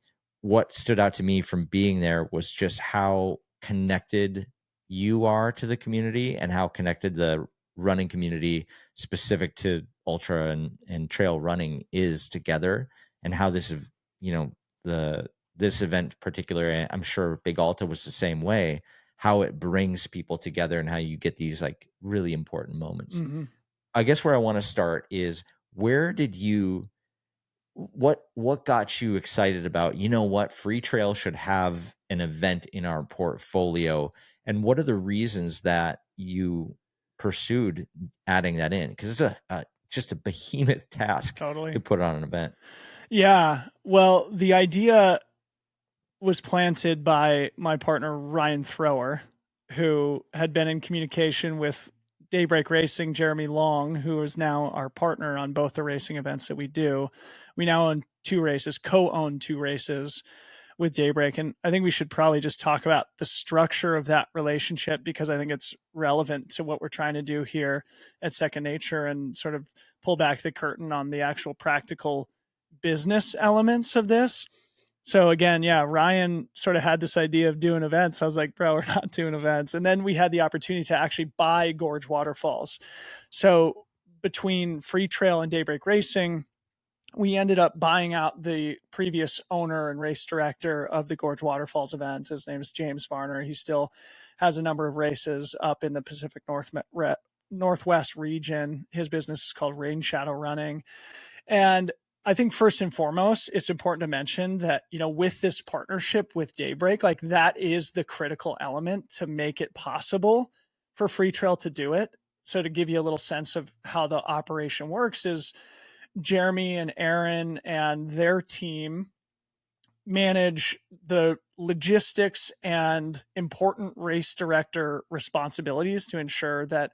what stood out to me from being there was just how connected you are to the community and how connected the running community specific to ultra and trail running is together, and how this, you know, the this event particular, I'm sure Big Alta was the same way, how it brings people together and how you get these like really important moments. Mm-hmm. I guess where I want to start is, where did you what got you excited about, you know what, Free Trail should have an event in our portfolio? And what are the reasons that you pursued adding that in? Because it's just a behemoth task Totally. to put on an event. Yeah. Well, the idea was planted by my partner, Ryan Thrower, who had been in communication with Daybreak Racing, Jeremy Long, who is now our partner on both the racing events that we do. We now own two races, co-own two races with Daybreak. And I think we should probably just talk about the structure of that relationship, because I think it's relevant to what we're trying to do here at Second Nature, and sort of pull back the curtain on the actual practical business elements of this. So again, yeah, Ryan sort of had this idea of doing events. I was like, bro, we're not doing events. And then we had the opportunity to actually buy Gorge Waterfalls. So between Free Trail and Daybreak Racing, we ended up buying out the previous owner and race director of the Gorge Waterfalls event. His name is James Varner. He still has a number of races up in the Pacific Northwest region. His business is called Rain Shadow Running. And I think first and foremost, it's important to mention that, you know, with this partnership with Daybreak, like that is the critical element to make it possible for Free Trail to do it. So to give you a little sense of how the operation works, is Jeremy and Aaron and their team manage the logistics and important race director responsibilities to ensure that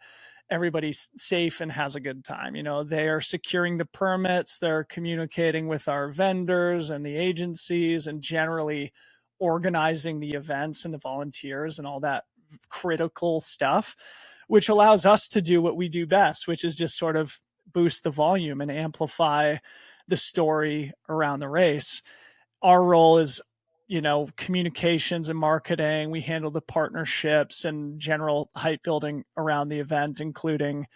everybody's safe and has a good time. You know, they are securing the permits, they're communicating with our vendors and the agencies, and generally organizing the events and the volunteers and all that critical stuff, which allows us to do what we do best, which is just sort of boost the volume and amplify the story around the race. Our role is, you know, communications and marketing. We handle the partnerships and general hype building around the event, including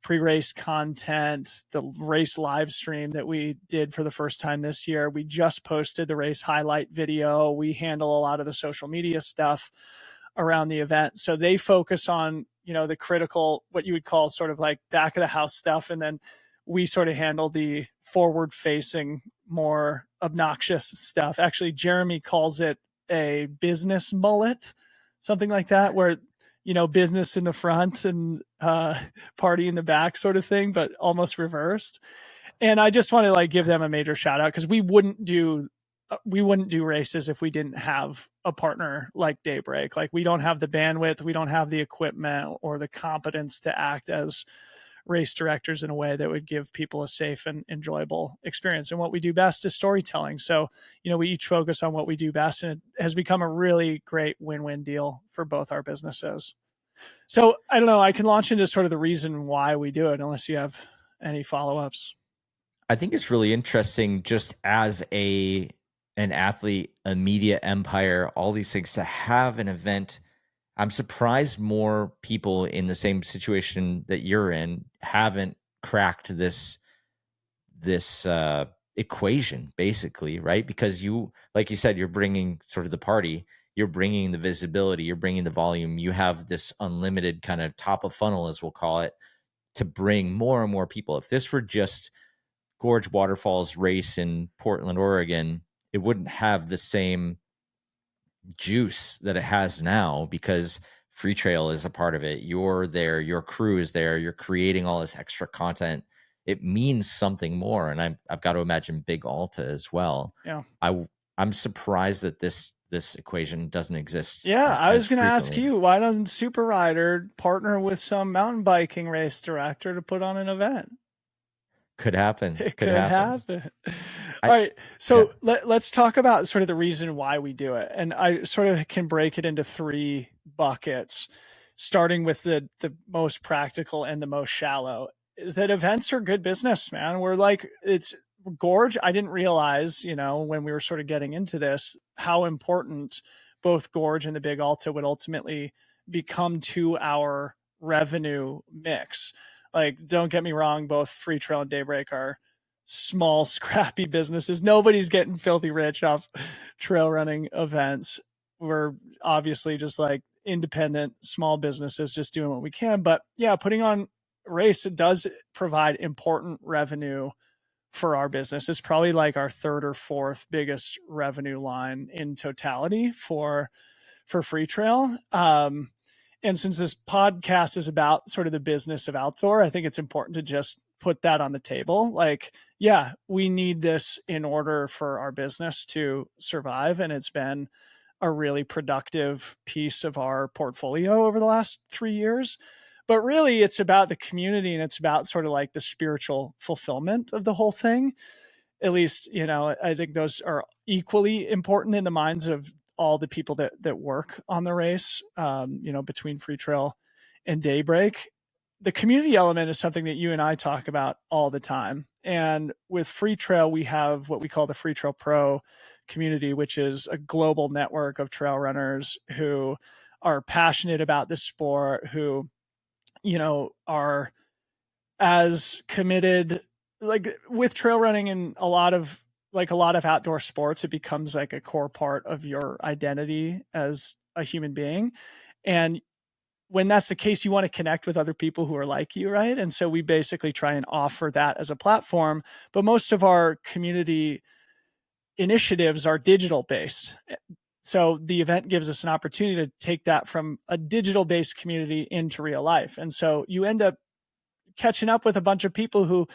pre-race content, the race live stream that we did for the first time this year. We just posted the race highlight video. We handle a lot of the social media stuff around the event. So they focus on, you know, the critical, what you would call sort of like back of the house stuff. And then we sort of handle the forward facing, more obnoxious stuff. Actually, Jeremy calls it a business mullet, something like that, where, you know, business in the front and party in the back sort of thing, but almost reversed. And I just want to like give them a major shout out, because we wouldn't do races if we didn't have a partner like Daybreak. Like, we don't have the bandwidth, we don't have the equipment or the competence to act as race directors in a way that would give people a safe and enjoyable experience. And what we do best is storytelling. So, you know, we each focus on what we do best, and it has become a really great win-win deal for both our businesses. So I don't know, I can launch into sort of the reason why we do it, unless you have any follow-ups. I think it's really interesting, just as an athlete, a media empire, all these things, to have an event. I'm surprised more people in the same situation that you're in haven't cracked this equation, basically, right? Because you, like you said, you're bringing sort of the party, you're bringing the visibility, you're bringing the volume, you have this unlimited kind of top of funnel, as we'll call it, to bring more and more people. If this were just Gorge Waterfalls race in Portland, Oregon, it wouldn't have the same juice that it has now, because Free Trail is a part of it. You're there, your crew is there, you're creating all this extra content. It means something more. And I've got to imagine Big Alta as well. Yeah. I'm surprised that this equation doesn't exist Yeah, I as was going to ask frequently. you, why doesn't Super Rider partner with some mountain biking race director to put on an event? Could happen. It Could could happen. happen. I All right. Yeah. So let's talk about sort of the reason why we do it. And I sort of can break it into three buckets, starting with the most practical and the most shallow. Is that events are good business, man. We're like, Gorge, I didn't realize, when we were sort of getting into this, how important both Gorge and the Big Alta would ultimately become to our revenue mix. Like, don't get me wrong, both Free Trail and Daybreak are small, scrappy businesses. Nobody's getting filthy rich off trail running events. We're obviously just like independent, small businesses just doing what we can. But yeah, putting on a race, it does provide important revenue for our business. It's probably like our third or fourth biggest revenue line in totality for Free Trail. And since this podcast is about sort of the business of outdoor, I think it's important to just put that on the table. Like, yeah, we need this in order for our business to survive. And it's been a really productive piece of our portfolio over the last 3 years. But really, it's about the community and it's about sort of like the spiritual fulfillment of the whole thing. At least, I think those are equally important in the minds of all the people that work on the race. Between Free Trail and Daybreak, the community element is something that you and I talk about all the time. And with Free Trail, we have what we call the Free Trail Pro community, which is a global network of trail runners who are passionate about this sport, who are as committed, like with trail running and a lot of outdoor sports, it becomes like a core part of your identity as a human being. And when that's the case, you want to connect with other people who are like you, right? And so we basically try and offer that as a platform. But most of our community initiatives are digital based. So the event gives us an opportunity to take that from a digital based community into real life. And so you end up catching up with a bunch of people who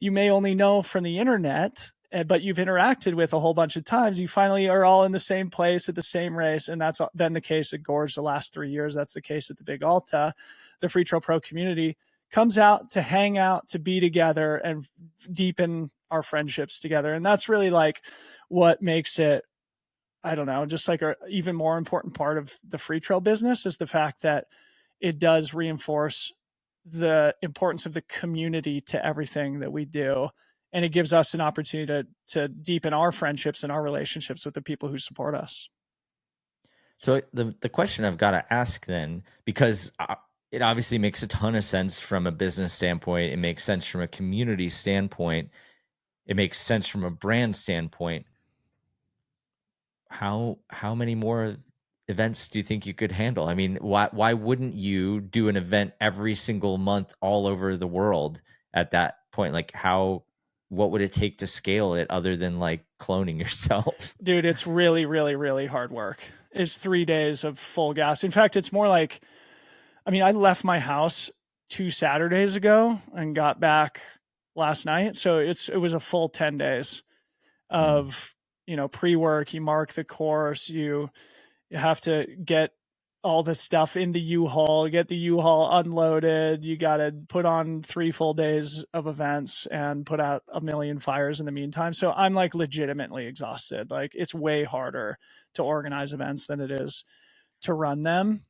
you may only know from the internet, but you've interacted with a whole bunch of times. You finally are all in the same place at the same race. And that's been the case at Gorge the last 3 years. That's the case at the Big Alta. The Free Trail Pro community comes out to hang out, to be together and deepen our friendships together. And that's really like what makes it, I don't know, just like a even more important part of the Free Trail business is the fact that it does reinforce the importance of the community to everything that we do. And it gives us an opportunity to deepen our friendships and our relationships with the people who support us. So the question I've got to ask then, because it obviously makes a ton of sense from a business standpoint, it makes sense from a community standpoint, it makes sense from a brand standpoint. How many more events do you think you could handle? I mean, why wouldn't you do an event every single month all over the world at that point? Like what would it take to scale it other than like cloning yourself? Dude, it's really, really, really hard work. It's 3 days of full gas. In fact, it's more like, I left my house 2 Saturdays ago and got back last night. So it was a full 10 days Mm. of, pre-work. You mark the course, you have to get all the stuff in the U-Haul, get the U-Haul unloaded. You got to put on 3 full days of events and put out a million fires in the meantime. So I'm like legitimately exhausted. Like it's way harder to organize events than it is to run them.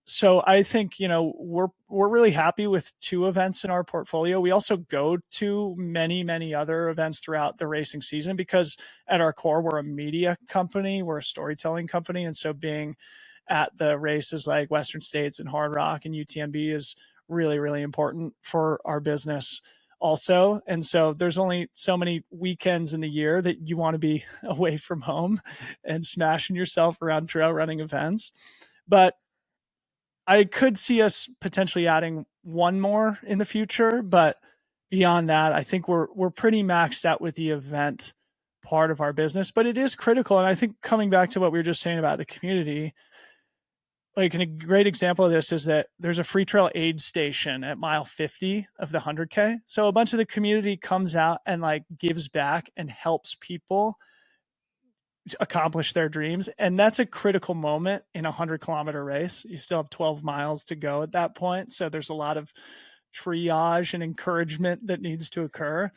So I think, we're really happy with 2 events in our portfolio. We also go to many, many other events throughout the racing season because at our core, we're a media company, we're a storytelling company. And so being at the races like Western States and Hard Rock and UTMB is really, really important for our business also. And so there's only so many weekends in the year that you want to be away from home and smashing yourself around trail running events. But I could see us potentially adding one more in the future, but beyond that, I think we're pretty maxed out with the event part of our business, but it is critical. And I think coming back to what we were just saying about the community, like a great example of this is that there's a Free Trail aid station at mile 50 of the 100K. So a bunch of the community comes out and like gives back and helps people accomplish their dreams. And that's a critical moment in a 100-kilometer race. You still have 12 miles to go at that point. So there's a lot of triage and encouragement that needs to occur.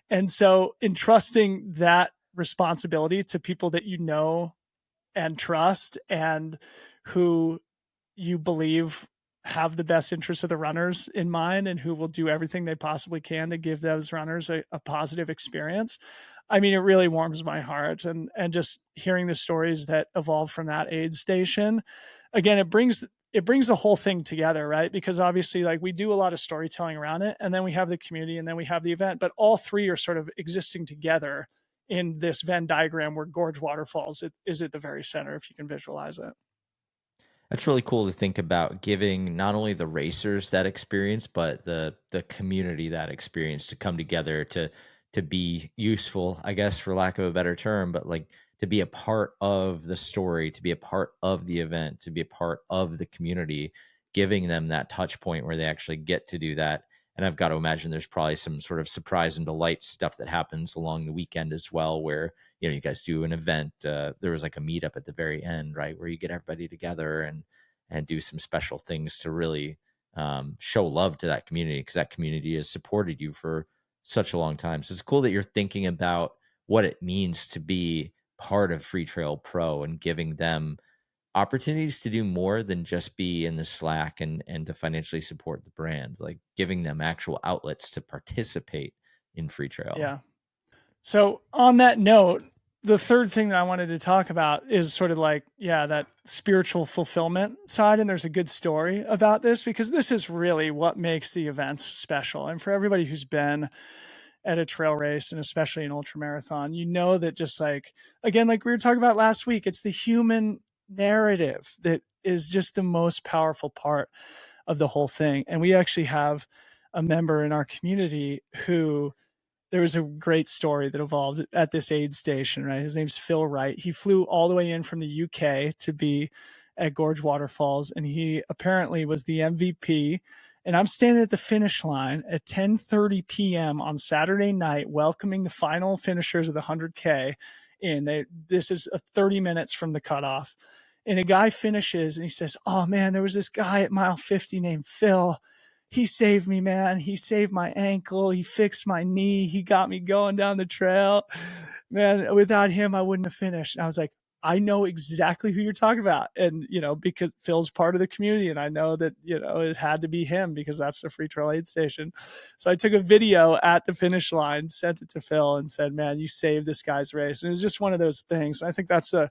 And so entrusting that responsibility to people that you know and trust and who you believe have the best interests of the runners in mind and who will do everything they possibly can to give those runners a positive experience. I mean, it really warms my heart, and just hearing the stories that evolved from that aid station. Again, it brings the whole thing together, right? Because obviously, like, we do a lot of storytelling around it, and then we have the community, and then we have the event, but all three are sort of existing together in this Venn diagram where Gorge Waterfalls is at the very center, if you can visualize it. That's really cool to think about, giving not only the racers that experience, but the community that experience to come together to be useful, I guess, for lack of a better term, but like to be a part of the story, to be a part of the event, to be a part of the community, giving them that touch point where they actually get to do that. And I've got to imagine there's probably some sort of surprise and delight stuff that happens along the weekend as well, where you guys do an event. There was like a meetup at the very end, right, where you get everybody together and do some special things to really show love to that community, because that community has supported you for such a long time. So it's cool that you're thinking about what it means to be part of Free Trail Pro and giving them opportunities to do more than just be in the Slack and to financially support the brand, like giving them actual outlets to participate in Free Trail. Yeah. So on that note, the third thing that I wanted to talk about is sort of like, yeah, that spiritual fulfillment side. And there's a good story about this, because this is really what makes the events special. And for everybody who's been at a trail race, and especially an ultra marathon, you know that, just like, again, like we were talking about last week, it's the human narrative that is just the most powerful part of the whole thing. And we actually have a member in our community who, there was a great story that evolved at this aid station, right? His name's Phil Wright. He flew all the way in from the UK to be at Gorge Waterfalls, and he apparently was the MVP. And I'm standing at the finish line at 10:30 p.m. on Saturday night, welcoming the final finishers of the 100K. And this is 30 minutes from the cutoff. And a guy finishes and he says, "Oh man, there was this guy at mile 50 named Phil. He saved me, man. He saved my ankle. He fixed my knee. He got me going down the trail. Man, without him, I wouldn't have finished." And I was like, I know exactly who you're talking about. And, because Phil's part of the community, and I know that, it had to be him because that's the Free Trail Aid Station. So I took a video at the finish line, sent it to Phil, and said, "Man, you saved this guy's race." And it was just one of those things. I think that's the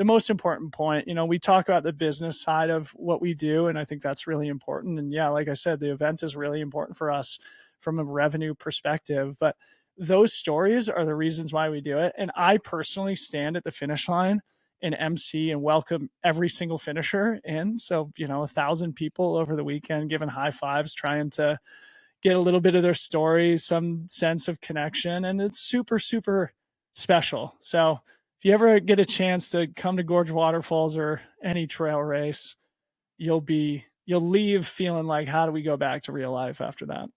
most important point. We talk about the business side of what we do, and I think that's really important. And yeah, like I said, the event is really important for us from a revenue perspective, but those stories are the reasons why we do it. And I personally stand at the finish line and MC and welcome every single finisher in. So, 1,000 people over the weekend giving high fives, trying to get a little bit of their story, some sense of connection, and it's super, super special. So if you ever get a chance to come to Gorge Waterfalls or any trail race, you'll leave feeling like, how do we go back to real life after that?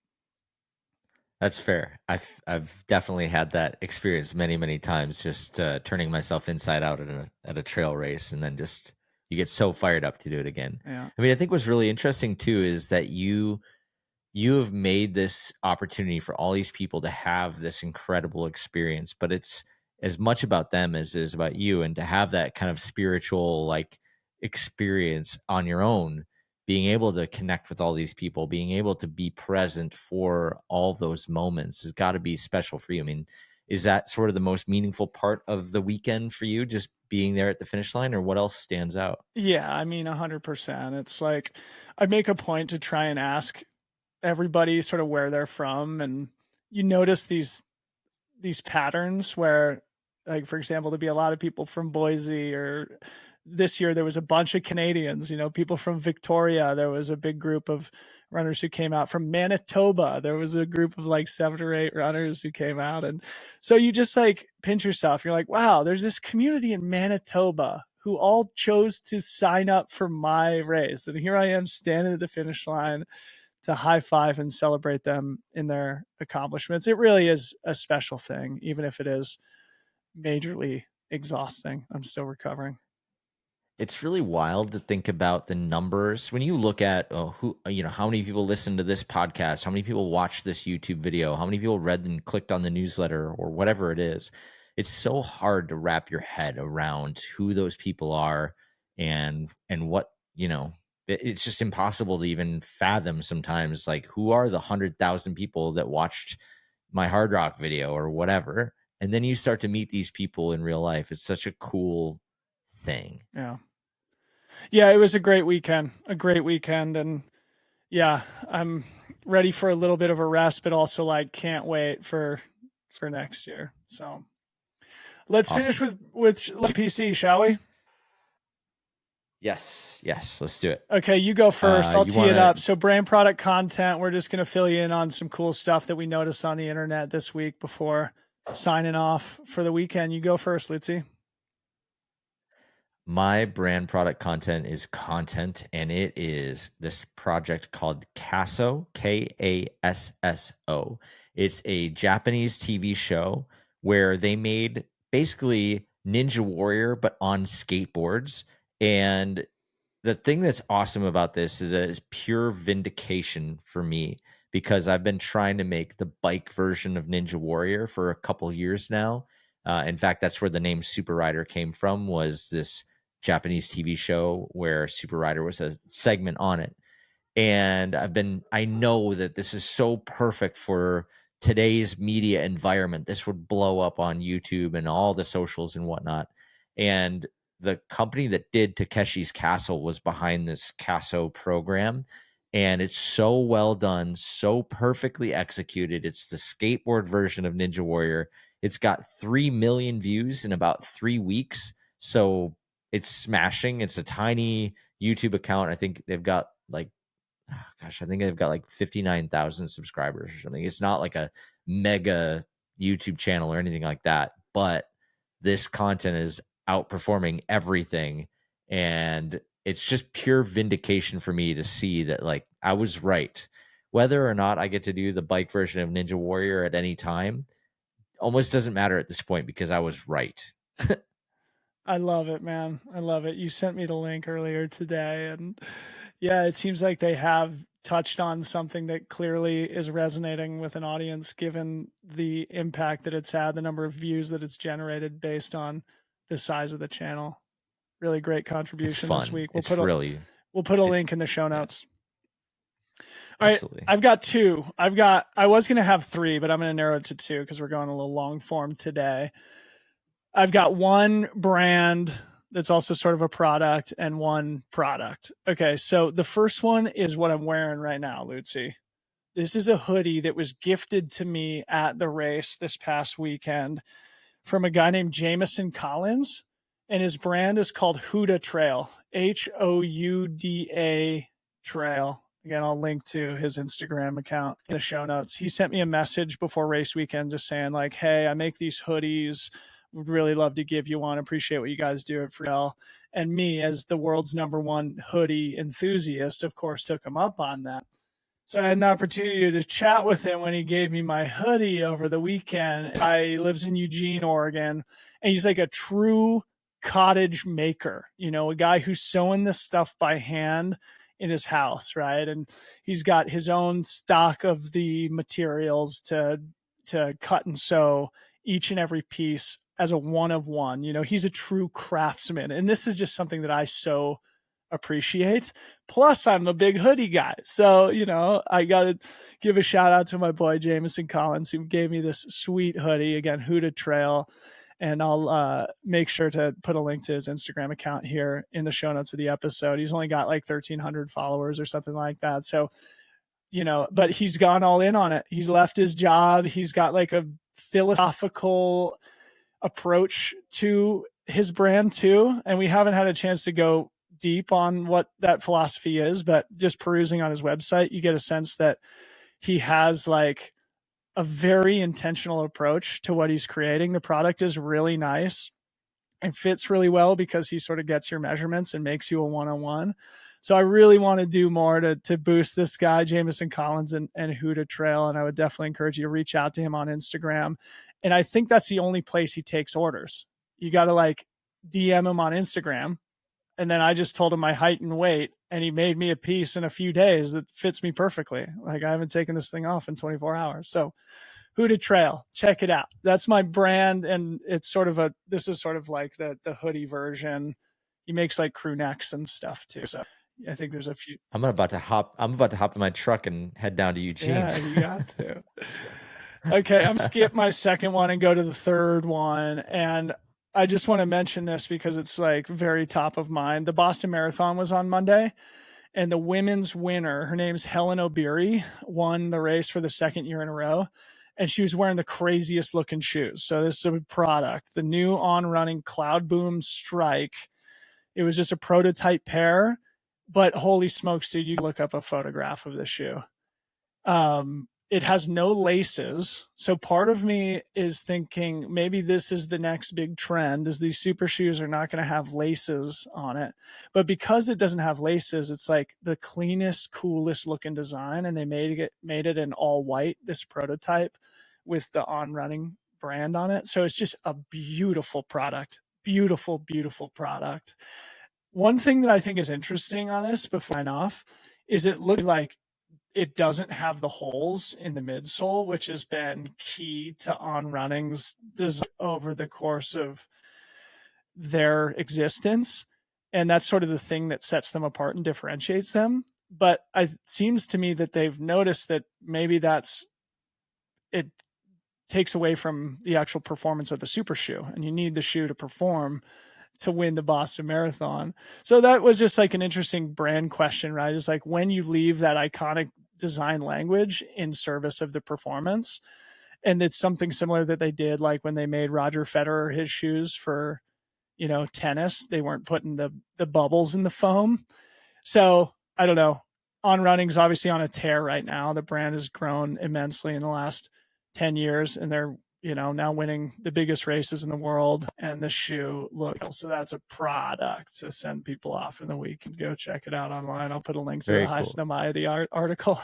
That's fair. I've definitely had that experience many, many times, just turning myself inside out at a trail race, and then just you get so fired up to do it again. Yeah. I mean, I think what's really interesting too is that you have made this opportunity for all these people to have this incredible experience, but it's as much about them as it is about you. And to have that kind of spiritual like experience on your own, being able to connect with all these people, being able to be present for all those moments has got to be special for you. I mean, is that sort of the most meaningful part of the weekend for you, just being there at the finish line, or what else stands out? Yeah, I mean, 100%. It's like I make a point to try and ask everybody sort of where they're from, and you notice these patterns where, like, for example, there'd be a lot of people from Boise, or this year there was a bunch of Canadians, people from Victoria. There was a big group of runners who came out from Manitoba. There was a group of like 7 or 8 runners who came out. And so you just like pinch yourself. You're like, wow, there's this community in Manitoba who all chose to sign up for my race. And here I am standing at the finish line to high five and celebrate them in their accomplishments. It really is a special thing, even if it is majorly exhausting. I'm still recovering. It's really wild to think about the numbers when you look at who how many people listen to this podcast, how many people watch this YouTube video, how many people read and clicked on the newsletter or whatever it is. It's so hard to wrap your head around who those people are and what it's just impossible to even fathom sometimes, like, who are the 100,000 people that watched my Hard Rock video or whatever. And then you start to meet these people in real life. It's such a cool thing. Yeah. Yeah, it was a great weekend. A great weekend. And yeah, I'm ready for a little bit of a rest, but also like can't wait for next year. So let's finish Awesome. with PC, shall we? Yes. Yes. Let's do it. Okay, you go first. I'll You tee want it up. to, So, brand product content, we're just going to fill you in on some cool stuff that we noticed on the internet this week before signing off for the weekend. You go first, Lutze. my brand product content is content, and it is this project called Kasso, Kasso. It's a Japanese TV show where they made basically Ninja Warrior, but on skateboards. And the thing that's awesome about this is that it's pure vindication for me, because I've been trying to make the bike version of Ninja Warrior for a couple years now. In fact, that's where the name Super Rider came from, was this Japanese TV show where Super Rider was a segment on it. And I know that this is so perfect for today's media environment. This would blow up on YouTube and all the socials and whatnot. And the company that did Takeshi's Castle was behind this Casso program. And it's so well done, so perfectly executed. It's the skateboard version of Ninja Warrior. It's got 3 million views in about 3 weeks. So it's smashing. It's a tiny YouTube account. I think they've got like, oh gosh, I think they've got like 59,000 subscribers or something. It's not like a mega YouTube channel or anything like that, but this content is outperforming everything. And it's just pure vindication for me to see that, like, I was right. Whether or not I get to do the bike version of Ninja Warrior at any time almost doesn't matter at this point, because I was right. I love it, man. I love it. You sent me the link earlier today. And yeah, it seems like they have touched on something that clearly is resonating with an audience, given the impact that it's had, the number of views that it's generated based on the size of the channel. Really great It's contribution this fun. week. It's really, We'll put a it, link in the show yeah, notes. All right, absolutely. I've got two. I was going to have three, but I'm going to narrow it to two because we're going a little long form today. I've got one brand that's also sort of a product and one product. Okay, so the first one is what I'm wearing right now, Lutze. This is a hoodie that was gifted to me at the race this past weekend from a guy named Jamison Collins, and his brand is called Huda Trail, Houda Trail. Again, I'll link to his Instagram account in the show notes. He sent me a message before race weekend just saying, like, hey, I make these hoodies. Would really love to give you one. Appreciate what you guys do at Friel. And me, as the world's #1 hoodie enthusiast, of course, took him up on that. So I had an opportunity to chat with him when he gave me my hoodie over the weekend. He lives in Eugene, Oregon, and he's like a true cottage maker, a guy who's sewing this stuff by hand in his house, right? And he's got his own stock of the materials to cut and sew each and every piece as a one of one. He's a true craftsman. And this is just something that I so appreciate. Plus, I'm a big hoodie guy. So, I got to give a shout out to my boy, Jamison Collins, who gave me this sweet hoodie. Again, Huda Trail. And I'll make sure to put a link to his Instagram account here in the show notes of the episode. He's only got like 1,300 followers or something like that. So, but he's gone all in on it. He's left his job. He's got like a philosophical approach to his brand too. And we haven't had a chance to go deep on what that philosophy is, but just perusing on his website, you get a sense that he has like a very intentional approach to what he's creating. The product is really nice and fits really well because he sort of gets your measurements and makes you a one-on-one. So I really want to do more to boost this guy, Jamison Collins and Huda Trail. And I would definitely encourage you to reach out to him on Instagram. And I think that's the only place he takes orders. You got to like DM him on Instagram. And then I just told him my height and weight, and he made me a piece in a few days that fits me perfectly. Like I haven't taken this thing off in 24 hours. So Huda Trail, check it out. That's my brand. And it's this is sort of like the hoodie version. He makes like crew necks and stuff too. So I think there's a few. I'm about to hop in my truck and head down to Eugene. Yeah, you got to. Okay, I'm skip my second one and go to the third one. And I just want to mention this because it's like very top of mind. The Boston Marathon was on Monday, and the women's winner, her name's Helen Obiri, won the race for the second year in a row. And she was wearing the craziest looking shoes. So this is a product, the new On Running Cloud Boom Strike. It was just a prototype pair, but holy smokes, dude, you look up a photograph of the shoe. It has no laces. So part of me is thinking maybe this is the next big trend is these super shoes are not going to have laces on it. But because it doesn't have laces, it's like the cleanest, coolest looking design. And they made it in all white, this prototype with the On Running brand on it. So it's just a beautiful product. Beautiful, beautiful product. One thing that I think is interesting on this before I sign off is it looked like it doesn't have the holes in the midsole, which has been key to On Running's design over the course of their existence. And that's sort of the thing that sets them apart and differentiates them. But it seems to me that they've noticed that maybe it takes away from the actual performance of the super shoe. And you need the shoe to perform to win the Boston Marathon. So that was just like an interesting brand question, right? It's like when you leave that iconic design language in service of the performance. And it's something similar that they did like when they made Roger Federer his shoes for, tennis. They weren't putting the bubbles in the foam. So I don't know. On Running's obviously on a tear right now. The brand has grown immensely in the last 10 years, and they're now winning the biggest races in the world. And the shoe look, so that's a product to send people off in the week and go check it out online. I'll put a link to the Very High cool. Snowmiety article.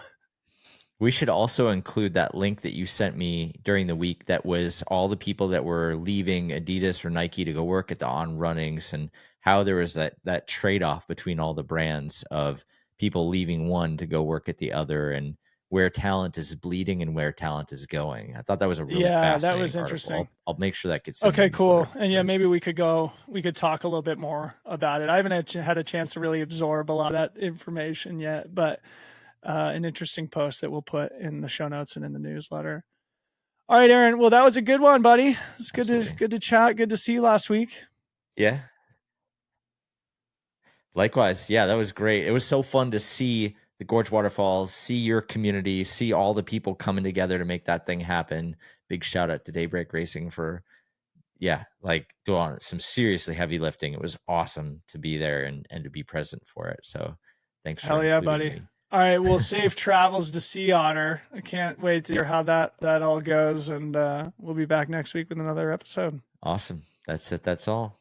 We should also include that link that you sent me during the week that was all the people that were leaving Adidas or Nike to go work at the On Runnings, and how there was that trade-off between all the brands of people leaving one to go work at the other, and where talent is bleeding and where talent is going. I thought that was a really Yeah, that fascinating was article. interesting. I'll make sure that gets in the Okay, newsletter cool. for And yeah, sure. maybe we could talk a little bit more about it. I haven't had a chance to really absorb a lot of that information yet, but an interesting post that we'll put in the show notes and in the newsletter. All right, Aaron. Well, that was a good one, buddy. It's Absolutely. good to chat. Good to see you last week. Yeah. Likewise. Yeah, that was great. It was so fun to see the Gorge Waterfalls, see your community, see all the people coming together to make that thing happen. Big shout out to Daybreak Racing for, yeah, like doing some seriously heavy lifting. It was awesome to be there and to be present for it. So thanks for Hell yeah, including buddy. me. All right. Well, safe travels to Sea Otter. I can't wait to hear how that all goes, and we'll be back next week with another episode. Awesome. That's it. That's all.